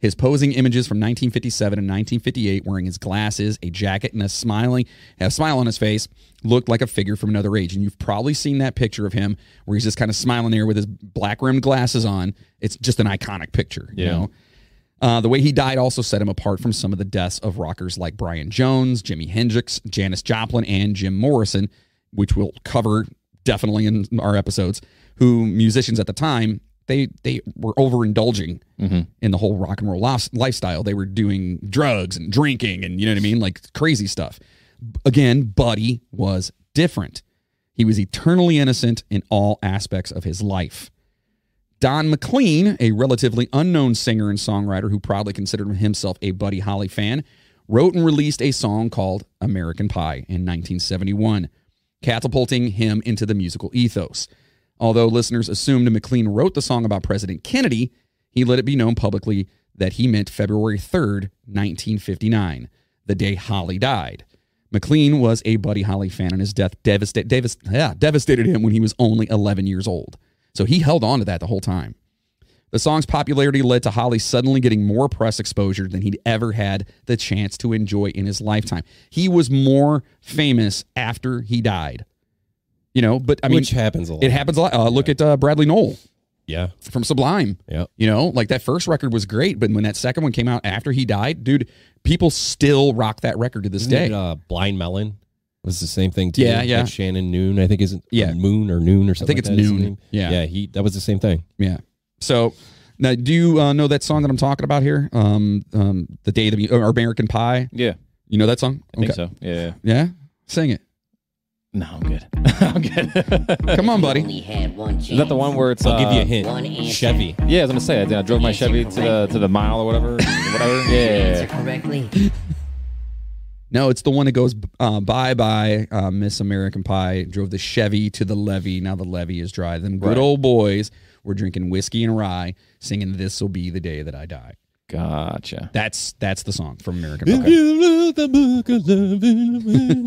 His posing images from 1957 and 1958, wearing his glasses, a jacket, and a smile on his face, looked like a figure from another age. And you've probably seen that picture of him where he's just kind of smiling there with his black-rimmed glasses on. It's just an iconic picture, you know? The way he died also set him apart from some of the deaths of rockers like Brian Jones, Jimi Hendrix, Janis Joplin, and Jim Morrison, which we'll cover definitely in our episodes, who musicians at the time, they were overindulging in the whole rock and roll lifestyle. They were doing drugs and drinking and, you know what I mean, like crazy stuff. Again, Buddy was different. He was eternally innocent in all aspects of his life. Don Mclean, a relatively unknown singer and songwriter who proudly considered himself a Buddy Holly fan, wrote and released a song called American Pie in 1971, catapulting him into the musical ethos. Although listeners assumed Mclean wrote the song about President Kennedy, he let it be known publicly that he meant February 3rd, 1959, the day Holly died. Mclean was a Buddy Holly fan, and his death devastated him when he was only 11 years old. So he held on to that the whole time. The song's popularity led to Holly suddenly getting more press exposure than he'd ever had the chance to enjoy in his lifetime. He was more famous after he died. You know, but I mean, which happens a lot. It happens a lot. Look at Bradley Noel. Yeah. From Sublime. Yeah. You know, like that first record was great, but when that second one came out after he died, dude, people still rock that record to this day. Blind Melon was the same thing too. Yeah. Like Shannon Noon, I think is Moon or Noon or something. I think it's Noon. Yeah. That was the same thing. Yeah. So now, do you know that song that I'm talking about here? The Day of the American Pie. Yeah. You know that song? I think so. Yeah. Yeah. Sing it. No, I'm good. I'm good. Come on, buddy. Is that the one where it's? I'll give you a hint. Chevy. Yeah, I was gonna say. I drove my Chevy to the mile or whatever. Yeah. Correctly. No, it's the one that goes bye Miss American Pie. Drove the Chevy to the levee. Now the levee is dry. Them good old boys were drinking whiskey and rye, singing "This'll Be the Day That I Die." Gotcha. That's the song from American Pie. If you wrote the book of loving,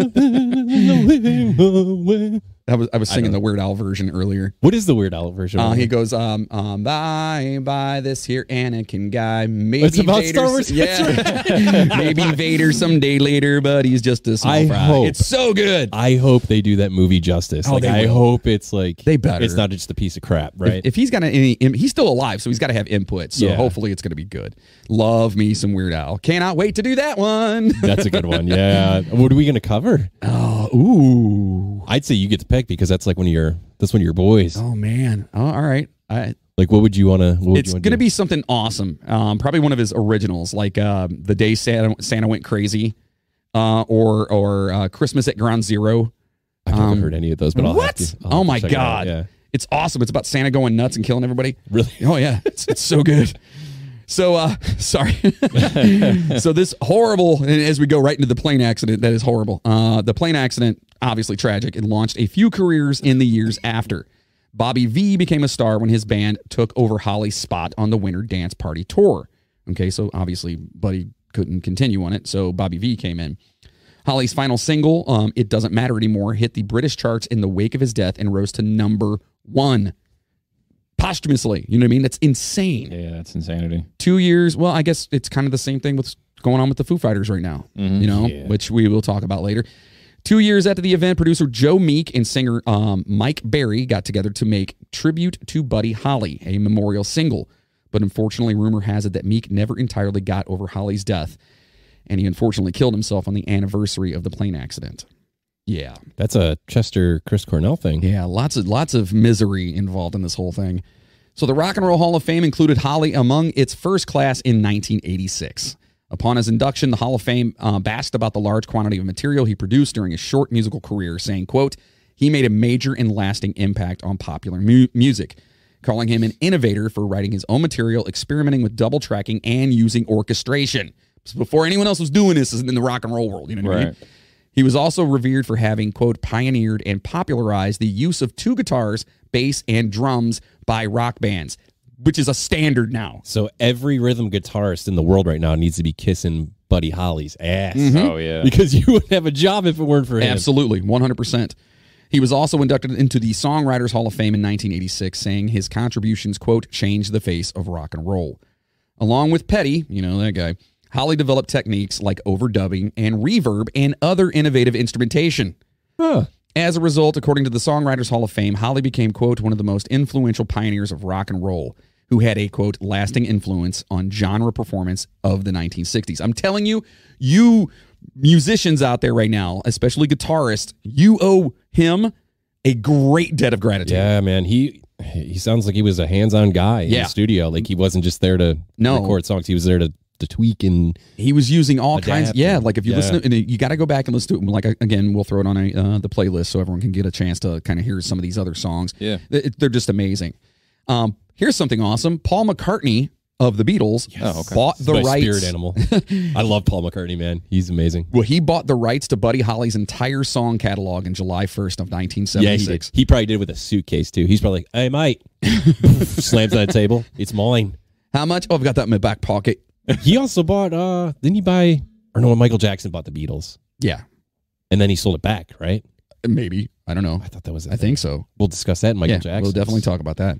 I was singing the Weird Al version earlier. What is the Weird Al version? He goes, bye this here Anakin guy. Maybe it's about Vader, Star Wars. Yeah, maybe Vader someday later, but he's just a small fry. It's so good. I hope they do that movie justice. Oh, I hope it's like they better. It's not just a piece of crap, right? If he's got he's still alive, so he's got to have input. So hopefully it's going to be good. Love me some Weird Al. Cannot wait to do that one. That's a good one. Yeah. What are we going to cover? Ooh. I'd say you get to pick because that's like one of your boys. Oh man. Oh, all right. Like, what would you want to? It's going to be something awesome. Probably one of his originals, like The Day Santa Went Crazy, or Christmas at Ground Zero. I've never heard any of those, but I'll have to. Oh my God. Yeah. It's awesome. It's about Santa going nuts and killing everybody. Really? Oh yeah. It's so good. So, sorry. So this horrible, and as we go right into the plane accident, that is horrible. The plane accident, obviously tragic. It launched a few careers in the years after. Bobby V became a star when his band took over Holly's spot on the Winter Dance Party tour. Okay, so obviously Buddy couldn't continue on it, so Bobby V came in. Holly's final single, It Doesn't Matter Anymore, hit the British charts in the wake of his death and rose to #1. Posthumously, you know what I mean? That's insane. Yeah, that's insanity. 2 years. Well, I guess it's kind of the same thing with going on with the Foo Fighters right now, you know, which we will talk about later. 2 years after the event, producer Joe Meek and singer Mike Berry got together to make Tribute to Buddy Holly, a memorial single. But unfortunately, rumor has it that Meek never entirely got over Holly's death, and he unfortunately killed himself on the anniversary of the plane accident. Yeah. That's a Chester Chris Cornell thing. Yeah, lots of misery involved in this whole thing. So the Rock and Roll Hall of Fame included Holly among its first class in 1986. Upon his induction, the Hall of Fame basked about the large quantity of material he produced during his short musical career, saying, quote, he made a major and lasting impact on popular music, calling him an innovator for writing his own material, experimenting with double tracking, and using orchestration. So before anyone else was doing this in the rock and roll world, you know what I mean? He was also revered for having, quote, pioneered and popularized the use of two guitars, bass, and drums by rock bands, which is a standard now. So every rhythm guitarist in the world right now needs to be kissing Buddy Holly's ass. Oh, yeah. Because you wouldn't have a job if it weren't for him. Absolutely, 100%. He was also inducted into the Songwriters Hall of Fame in 1986, saying his contributions, quote, changed the face of rock and roll. Along with Petty, you know, that guy, Holley developed techniques like overdubbing and reverb and other innovative instrumentation. As a result, according to the Songwriters Hall of Fame, Holley became, quote, one of the most influential pioneers of rock and roll, who had a, quote, lasting influence on genre performance of the 1960s. I'm telling you, you musicians out there right now, especially guitarists, you owe him a great debt of gratitude. Yeah, man. He sounds like he was a hands-on guy in the studio. Like he wasn't just there to record songs. He was there to tweak, and he was using all kinds. Yeah, like if you listen to it, you got to go back and listen to it. Like again, we'll throw it on the playlist so everyone can get a chance to kind of hear some of these other songs. Yeah, they're just amazing. Here's something awesome. Paul McCartney of the Beatles bought the rights. Spirit animal. I love Paul McCartney, man. He's amazing. Well, he bought the rights to Buddy Holly's entire song catalog in July 1st of 1976. Yeah, he probably did it with a suitcase too. He's probably like, "Hey, mate," slams on the table. It's mine. How much? Oh, I've got that in my back pocket. He also bought. Didn't he buy? Or no, Michael Jackson bought the Beatles. Yeah, and then he sold it back, right? Maybe, I don't know. I thought that was. I think so. We'll discuss that in Michael Jackson. We'll definitely talk about that.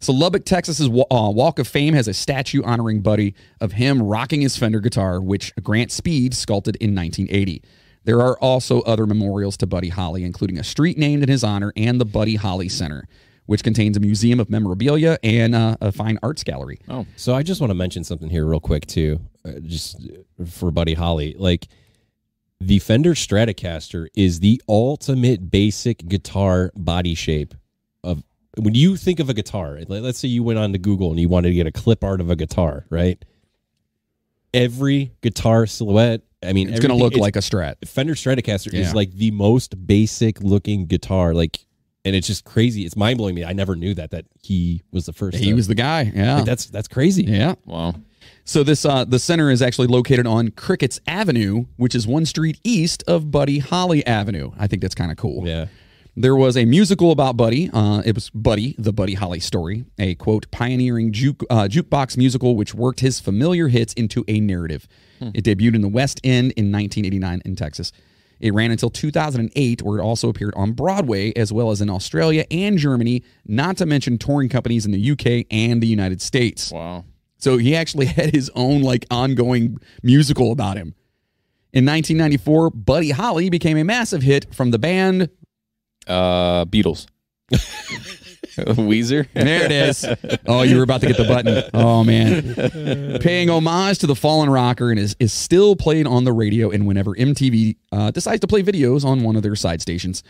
So Lubbock, Texas's Walk of Fame has a statue honoring Buddy of him rocking his Fender guitar, which Grant Speed sculpted in 1980. There are also other memorials to Buddy Holly, including a street named in his honor and the Buddy Holly Center, which contains a museum of memorabilia and a fine arts gallery. Oh, so I just want to mention something here real quick too, just for Buddy Holly. Like the Fender Stratocaster is the ultimate basic guitar body shape of. When you think of a guitar, let's say you went on to Google and you wanted to get a clip art of a guitar, right? Every guitar silhouette, I mean, it's going to look like a Strat. Fender Stratocaster is like the most basic looking guitar, like, and it's just crazy. It's mind blowing me. I never knew that he was the first. He was the guy. Yeah, like that's crazy. Yeah, wow. So this the center is actually located on Crickets Avenue, which is one street east of Buddy Holly Avenue. I think that's kind of cool. Yeah. There was a musical about Buddy. It was Buddy, the Buddy Holly Story, a, quote, pioneering jukebox musical which worked his familiar hits into a narrative. It debuted in the West End in 1989 in Texas. It ran until 2008, where it also appeared on Broadway, as well as in Australia and Germany, not to mention touring companies in the UK and the United States. Wow. So he actually had his own, like, ongoing musical about him. In 1994, Buddy Holly became a massive hit from the band... Beatles. Weezer. There it is. Oh, you were about to get the button. Oh, man. Paying homage to the fallen rocker and is still played on the radio and whenever MTV decides to play videos on one of their side stations.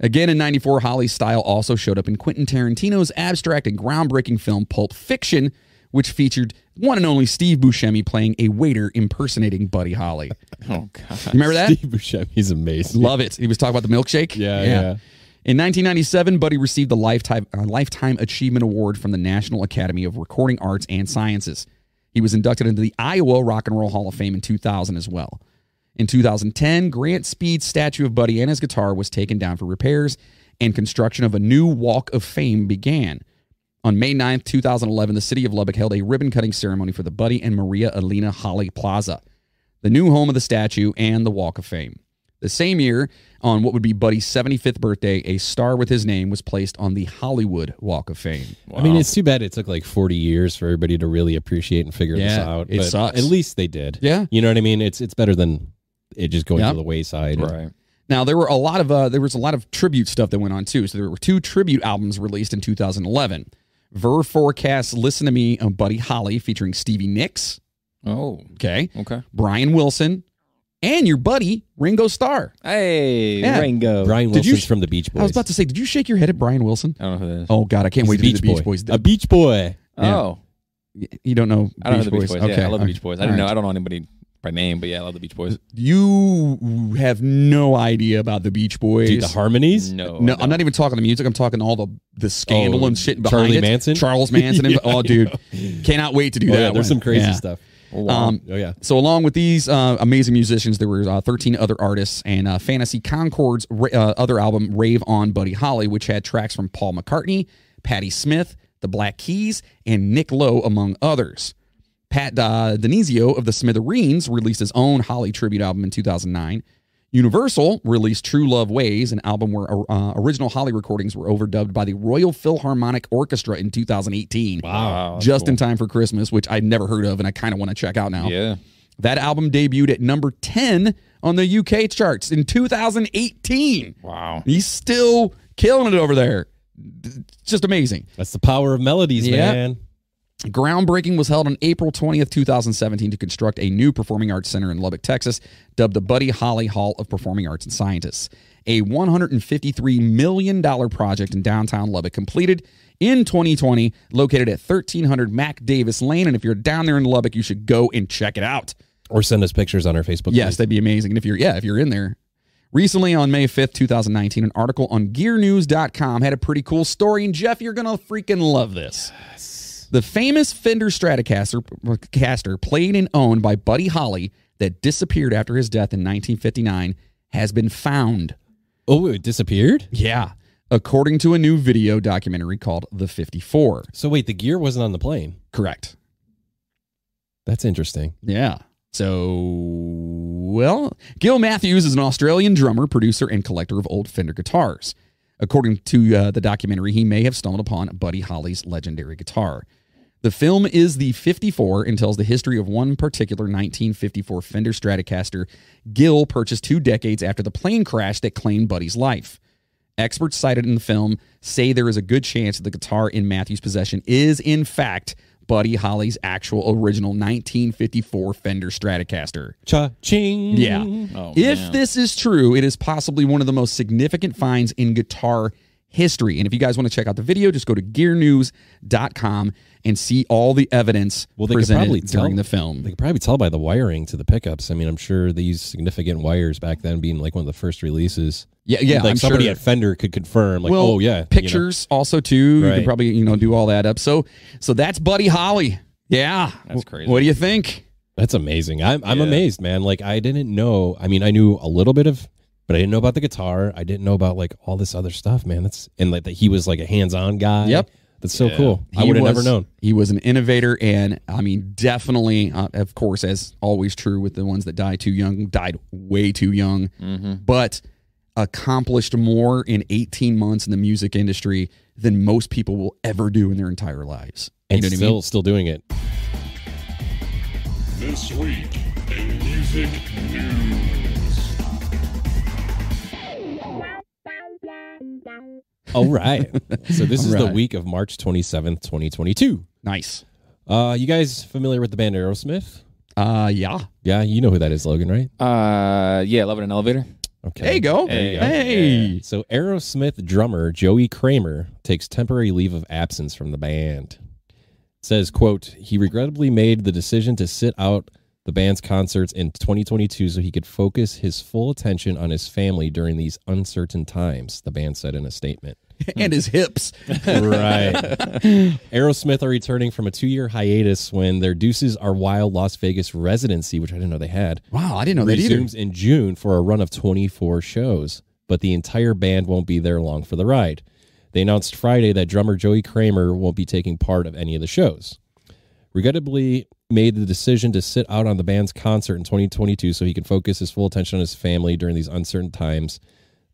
Again, in 94, Holly's style also showed up in Quentin Tarantino's abstract and groundbreaking film Pulp Fiction, which featured one and only Steve Buscemi playing a waiter impersonating Buddy Holly. Oh, God. Remember that? Steve Buscemi, he's amazing. Love it. He was talking about the milkshake. Yeah. In 1997, Buddy received the Lifetime Achievement Award from the National Academy of Recording Arts and Sciences. He was inducted into the Iowa Rock and Roll Hall of Fame in 2000 as well. In 2010, Grant Speed's statue of Buddy and his guitar was taken down for repairs, and construction of a new Walk of Fame began. On May 9th, 2011, the city of Lubbock held a ribbon-cutting ceremony for the Buddy and Maria Elena Holly Plaza, the new home of the statue and the Walk of Fame. The same year, on what would be Buddy's 75th birthday, a star with his name was placed on the Hollywood Walk of Fame. Wow. I mean, it's too bad it took like 40 years for everybody to really appreciate and figure this out. It sucks. At least they did. Yeah. You know what I mean? It's better than it just going to the wayside. Right. Now, there were a lot of tribute stuff that went on, too. So there were 2 tribute albums released in 2011. Ver Forecast's Listen to Me on Buddy Holly featuring Stevie Nicks. Oh. Okay. Okay. Brian Wilson. And your buddy, Ringo Starr. Hey, Yeah. Ringo. Brian Wilson's from the Beach Boys. I was about to say, did you shake your head at Brian Wilson? I don't know who that is. Oh, God, I can't wait to do the Beach Boys. A Beach Boy. Oh. You don't know I don't know the Beach Boys. Okay. Yeah, I love the Beach Boys. I don't All right. know anybody by name, but yeah, I love the Beach Boys. You have no idea about the Beach Boys. Dude, the harmonies? No. No, I'm not even talking the music. I'm talking all the scandal and shit behind Charlie it. Manson? Charles Manson. Yeah. Oh, dude. Cannot wait to do that. Yeah, there's one. some crazy Yeah. stuff. Oh, wow. So along with these amazing musicians, there were 13 other artists, and Fantasy Concord's other album, Rave on Buddy Holly, which had tracks from Paul McCartney, Patti Smith, the Black Keys, and Nick Lowe, among others. Pat Denizio of the Smithereens released his own Holly tribute album in 2009. Universal released True Love Ways, an album where original Holley recordings were overdubbed by the Royal Philharmonic Orchestra in 2018. Wow. Just in time for Christmas, which I'd never heard of and I kind of want to check out now. Yeah. That album debuted at number 10 on the UK charts in 2018. Wow. He's still killing it over there. It's just amazing. That's the power of melodies, Yep. man. Groundbreaking was held on April 20th, 2017 to construct a new performing arts center in Lubbock, Texas, dubbed the Buddy Holly Hall of Performing Arts and Scientists. A $153 million project in downtown Lubbock completed in 2020, located at 1300 Mac Davis Lane. And if you're down there in Lubbock, you should go and check it out. Or send us pictures on our Facebook page. Yes, that'd be amazing. And if you're in there. Recently, on May 5th, 2019, an article on GearNews.com had a pretty cool story. And Jeff, you're going to freaking love this. Yes. The famous Fender Stratocaster, played and owned by Buddy Holly, that disappeared after his death in 1959, has been found. Oh, it disappeared? Yeah. According to a new video documentary called The 54. So wait, the gear wasn't on the plane? Correct. That's interesting. Yeah. So, Gil Matthews is an Australian drummer, producer, and collector of old Fender guitars. According to the documentary, he may have stumbled upon Buddy Holly's legendary guitar. The film is The 54 and tells the history of one particular 1954 Fender Stratocaster Gil purchased 2 decades after the plane crash that claimed Buddy's life. Experts cited in the film say there is a good chance that the guitar in Matthews' possession is, in fact, Buddy Holly's actual original 1954 Fender Stratocaster. Cha-ching. Yeah. Oh, If man. this is true, it is possibly one of the most significant finds in guitar history. And if you guys want to check out the video, just go to gearnews.com and see all the evidence presented during the film. They could probably tell by the wiring to the pickups. I mean, I'm sure they used significant wires back then, being like one of the first releases. Yeah, like I'm somebody sure. at Fender could confirm, like, Well, oh yeah, pictures also too. You Right. can probably do all that up. So that's Buddy Holly. Yeah, That's crazy. What do you think? That's amazing. I'm amazed, man. Like, I didn't know. I mean, I knew a little bit of, but I didn't know about the guitar. I didn't know about like all this other stuff, man. And like that he was like a hands-on guy. Yep. That's so cool. I He would have was- never known. He was an innovator, and I mean, definitely, of course, as always true with the ones that died too young, died way too young, but accomplished more in 18 months in the music industry than most people will ever do in their entire lives. And you know what I mean? still doing it. This week in music news. All right. So this is the right. week of March 27th, 2022. Nice. You guys familiar with the band Aerosmith? Yeah. Yeah, you know who that is, Logan, right? Yeah, Love in an Elevator. Okay. There you go. There you go. Hey. So Aerosmith drummer Joey Kramer takes temporary leave of absence from the band. It says, quote, he regrettably made the decision to sit out the band's concerts in 2022 so he could focus his full attention on his family during these uncertain times, the band said in a statement. And his hips. Right. Aerosmith are returning from a 2-year hiatus when their Deuces Are Wild Las Vegas residency, which I didn't know they had, Wow, I didn't know that either. resumes in June for a run of 24 shows, but the entire band won't be there long for the ride. They announced Friday that drummer Joey Kramer won't be taking part of any of the shows. Regrettably made the decision to sit out on the band's concert in 2022 so he can focus his full attention on his family during these uncertain times.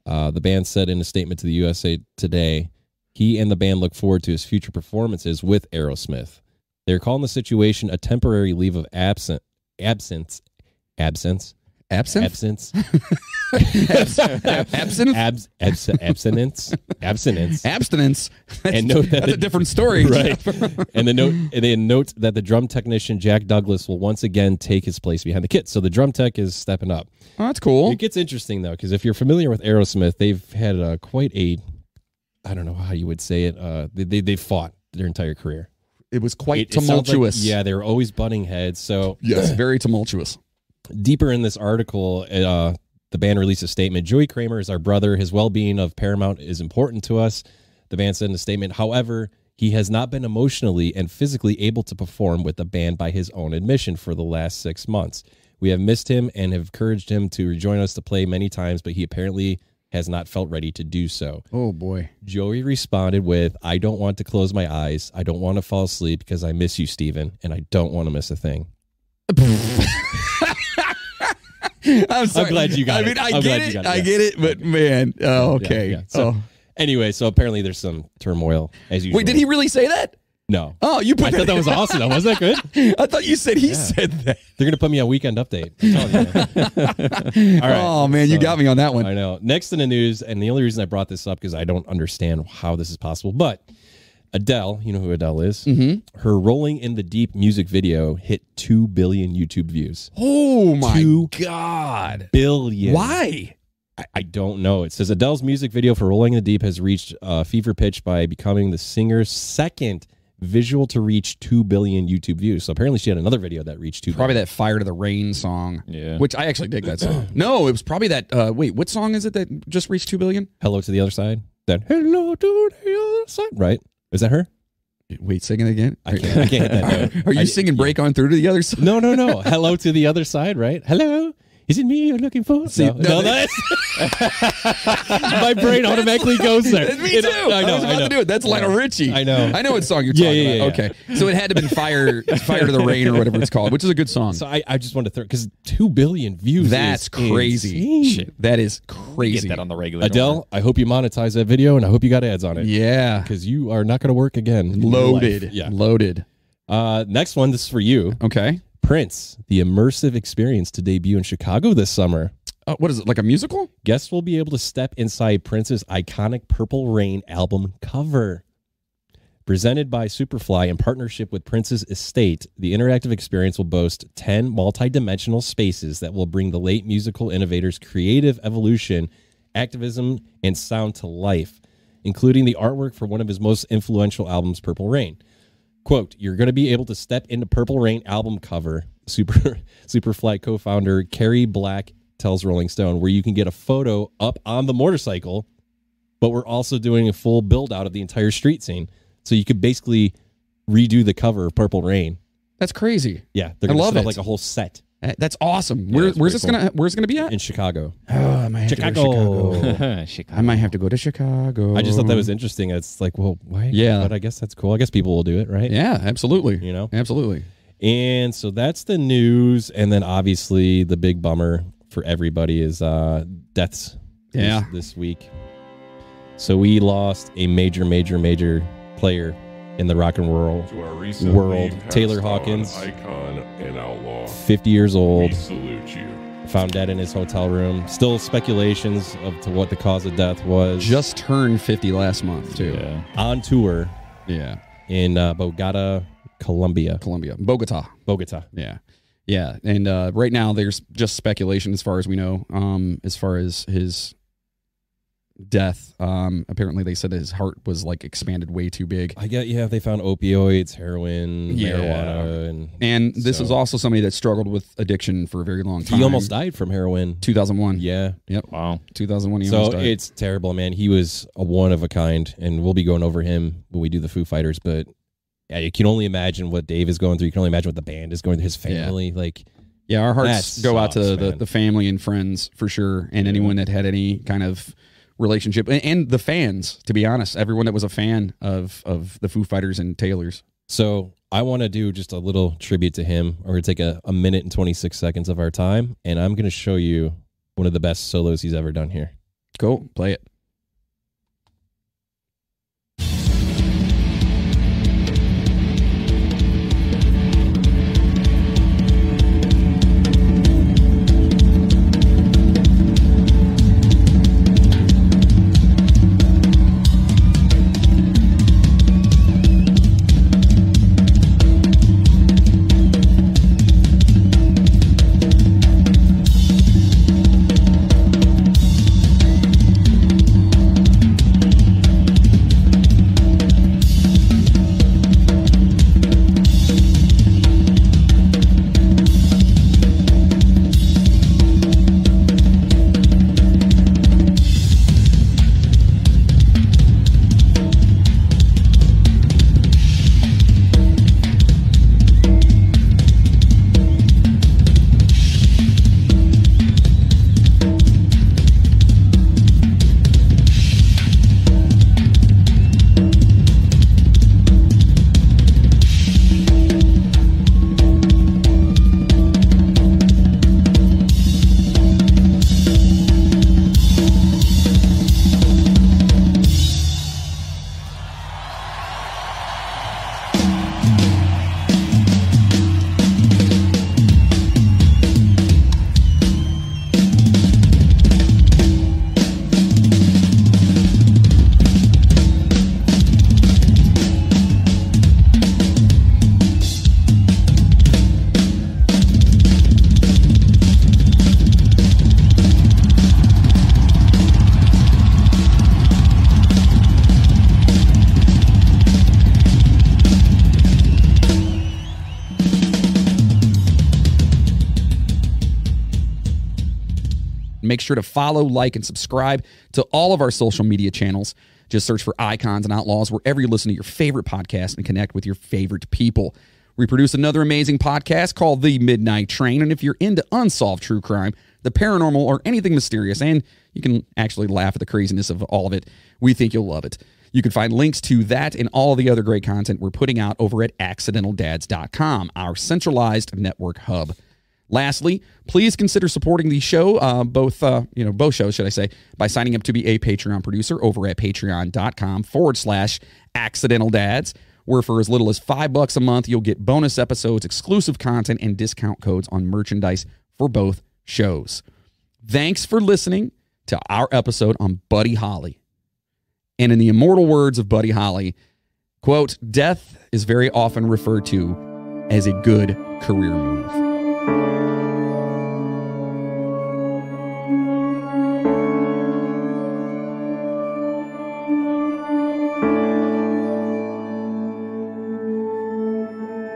The band said in a statement to the USA Today, he and the band look forward to his future performances with Aerosmith. They're calling the situation a temporary leave of absence. Absinthe? Absence. Absinthe? Abstinence. Abstinence. And note that That's a different story. Right. And they note that the drum technician Jack Douglas will once again take his place behind the kit. So the drum tech is stepping up. Oh, that's cool. It gets interesting though, because if you're familiar with Aerosmith, they've had quite a, I don't know how you would say it. They fought their entire career. It was quite It sounds tumultuous. Like, yeah, they were always butting heads. So Yes, very tumultuous. deeper in this article, the band released a statement. Joey Kramer is our brother. His well-being of paramount is important to us. The band said in a statement, however, he has not been emotionally and physically able to perform with the band by his own admission for the last 6 months. We have missed him and have encouraged him to rejoin us to play many times, but he apparently has not felt ready to do so. Oh, boy. Joey responded with, I don't want to close my eyes. I don't want to fall asleep because I miss you, Steven, and I don't want to miss a thing. I'm sorry. I'm glad you got it. I mean, I'm glad you got it, I yeah. get it, but man, okay. Yeah. So anyway, so apparently there's some turmoil as usual. Wait, did he really say that? No. Oh, you put I thought that was awesome. Though. Wasn't that good? I thought you said he said that. They're gonna put me on Weekend Update. I'm telling you. All right. Oh man, you got me on that one. I know. Next in the news, and the only reason I brought this up because I don't understand how this is possible, but Adele, you know who Adele is? Mm-hmm. Her Rolling in the Deep music video hit 2 billion YouTube views. Oh my 2 God. billion. Why? I don't know. It says Adele's music video for Rolling in the Deep has reached fever pitch by becoming the singer's second visual to reach 2 billion YouTube views. So apparently she had another video that reached 2 Probably billion. that Fire to the Rain song. Yeah. Which I actually dig that song. No, it was probably that, wait, what song is it that just reached 2 billion? Hello to the Other Side. That Hello to the Other Side. Right? Is that her? Wait, sing it again. I can't hit that note. Are you singing Break On Through to the Other Side? No. Hello to the Other Side, right? Hello. Is it me you're looking for? See, no, that's my brain automatically goes there. Me too. I know. was about to do it. That's Lionel Richie. I know. I know what song you're talking about. Yeah. Okay. So it had to have been Fire to the Rain or whatever it's called, which is a good song. So I just wanted to throw because 2 billion views. That's is crazy. insane. Shit, that is crazy. Get that on the regular. Adele, I hope you monetize that video and I hope you got ads on it. Yeah. Because you are not going to work again. in your Loaded. life. Yeah. Loaded. Next one, this is for you. Okay. Prince, the immersive experience to debut in Chicago this summer. What is it, like a musical? Guests will be able to step inside Prince's iconic Purple Rain album cover. Presented by Superfly in partnership with Prince's estate, the interactive experience will boast 10 multi-dimensional spaces that will bring the late musical innovator's creative evolution, activism, and sound to life, including the artwork for one of his most influential albums, Purple Rain. Quote, you're going to be able to step into Purple Rain album cover, Superfly co-founder Carrie Black tells Rolling Stone, where you can get a photo up on the motorcycle, but we're also doing a full build out of the entire street scene. So you could basically redo the cover of Purple Rain. That's crazy. Yeah, they're I going to love set up it. like a whole set That's awesome. Yeah, Where's it's this pretty where's it gonna be at? in Chicago. Oh, I might have to go to Chicago. Chicago. I might have to go to Chicago. I just thought that was interesting. It's like, well, why? Yeah. But I guess that's cool. I guess people will do it, right? Yeah, absolutely. You know? Absolutely. And so that's the news. And then obviously the big bummer for everybody is deaths this week. So we lost a major player in the rock and roll To our recent world. lead Taylor passed on Hawkins, icon and outlaw. 50 years old, We salute you. found dead in his hotel room. Still speculations of to what the cause of death was. Just turned 50 last month too. Yeah. on tour Yeah. in Bogota, Colombia. Bogota. Yeah. Yeah. And right now there's just speculation as far as we know, as far as his death. Apparently they said that his heart was like expanded way too big. I get, they found opioids, heroin, Yeah. marijuana. And this so- is also somebody that struggled with addiction for a very long time. He almost died from heroin. 2001. Yeah. Yep. Wow. 2001 he almost So died. it's terrible, man. He was a one of a kind, and we'll be going over him when we do the Foo Fighters, but yeah, you can only imagine what Dave is going through. You can only imagine what the band is going through, his family. Like, Yeah, our hearts That go out to sucks, man. the family and friends for sure, and anyone that had any kind of relationship, and the fans. To be honest, everyone that was a fan of the Foo Fighters and Taylor's. so I want to do just a little tribute to him. We're going to take a minute and 26 seconds of our time, and I'm going to show you one of the best solos he's ever done here. Go play it. make sure to follow, like, and subscribe to all of our social media channels. Just search for Icons and Outlaws wherever you listen to your favorite podcast and connect with your favorite people. We produce another amazing podcast called The Midnight Train, and if you're into unsolved true crime, the paranormal, or anything mysterious, and you can actually laugh at the craziness of all of it, we think you'll love it. You can find links to that and all the other great content we're putting out over at accidentaldads.com, our centralized network hub. Lastly, please consider supporting the show, both shows, should I say, by signing up to be a Patreon producer over at patreon.com/accidentaldads, where for as little as $5 a month, you'll get bonus episodes, exclusive content, and discount codes on merchandise for both shows. Thanks for listening to our episode on Buddy Holly. And in the immortal words of Buddy Holly, quote, "Death is very often referred to as a good career move."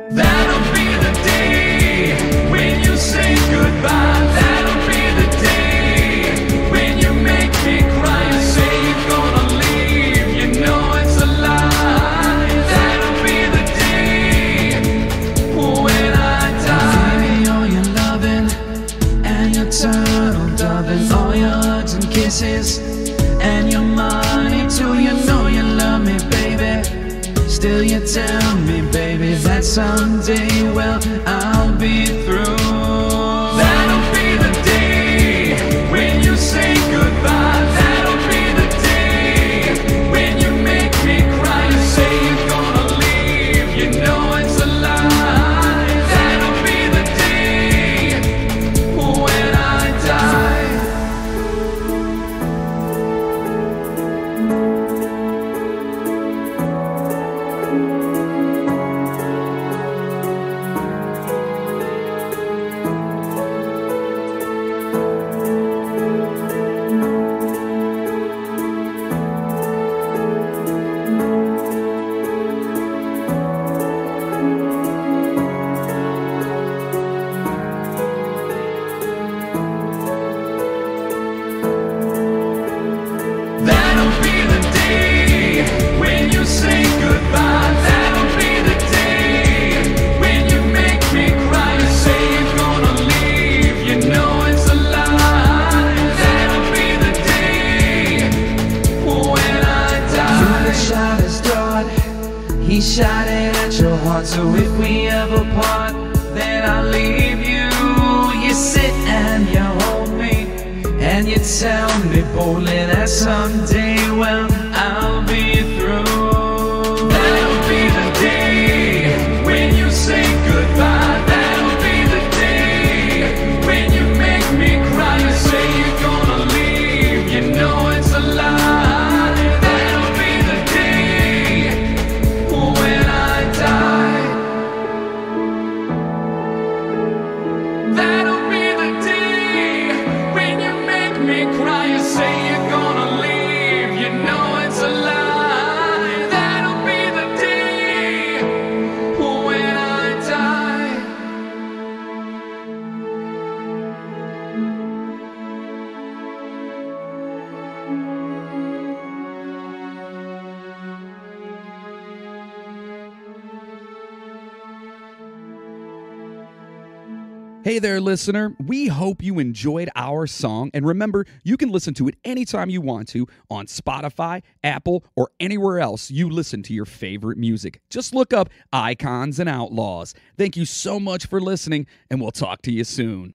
That'll be the day when you say goodbye. That'll be the day when you make me cry and say you're gonna leave. You know it's a lie. That'll be the day when I die. All your loving and your turtle doving, all your hugs and kisses and your money too. You know you love me, baby. Still you tell me, baby, that someday, well, I'll be through. That'll be the day when you say goodbye. That'll be the day when you make me cry and say you're gonna leave. You know it's a lie. That'll be the day when I die. That'll be the day when you say goodbye. That'll be the day when you make me cry and say you're gonna leave. You know it's a lie. That'll be the day when I die. You the shot his dart, he shot it at your heart. So if we ever part, then I'll leave you. You sit and you hold me, and you tell me boldly that someday, well, I'll be through. That'll be the day when you say goodbye. That'll be the day when you make me cry and say you're gonna leave. You know it's a lie. That'll be the day when I die. That'll be the day when you make me cry and say you're gonna leave. You know it's a lie. That'll be the day when I die. Hey there, listener. We hope you enjoyed our song. And remember, you can listen to it anytime you want to on Spotify, Apple, or anywhere else you listen to your favorite music. Just look up Icons and Outlaws. Thank you so much for listening, and we'll talk to you soon.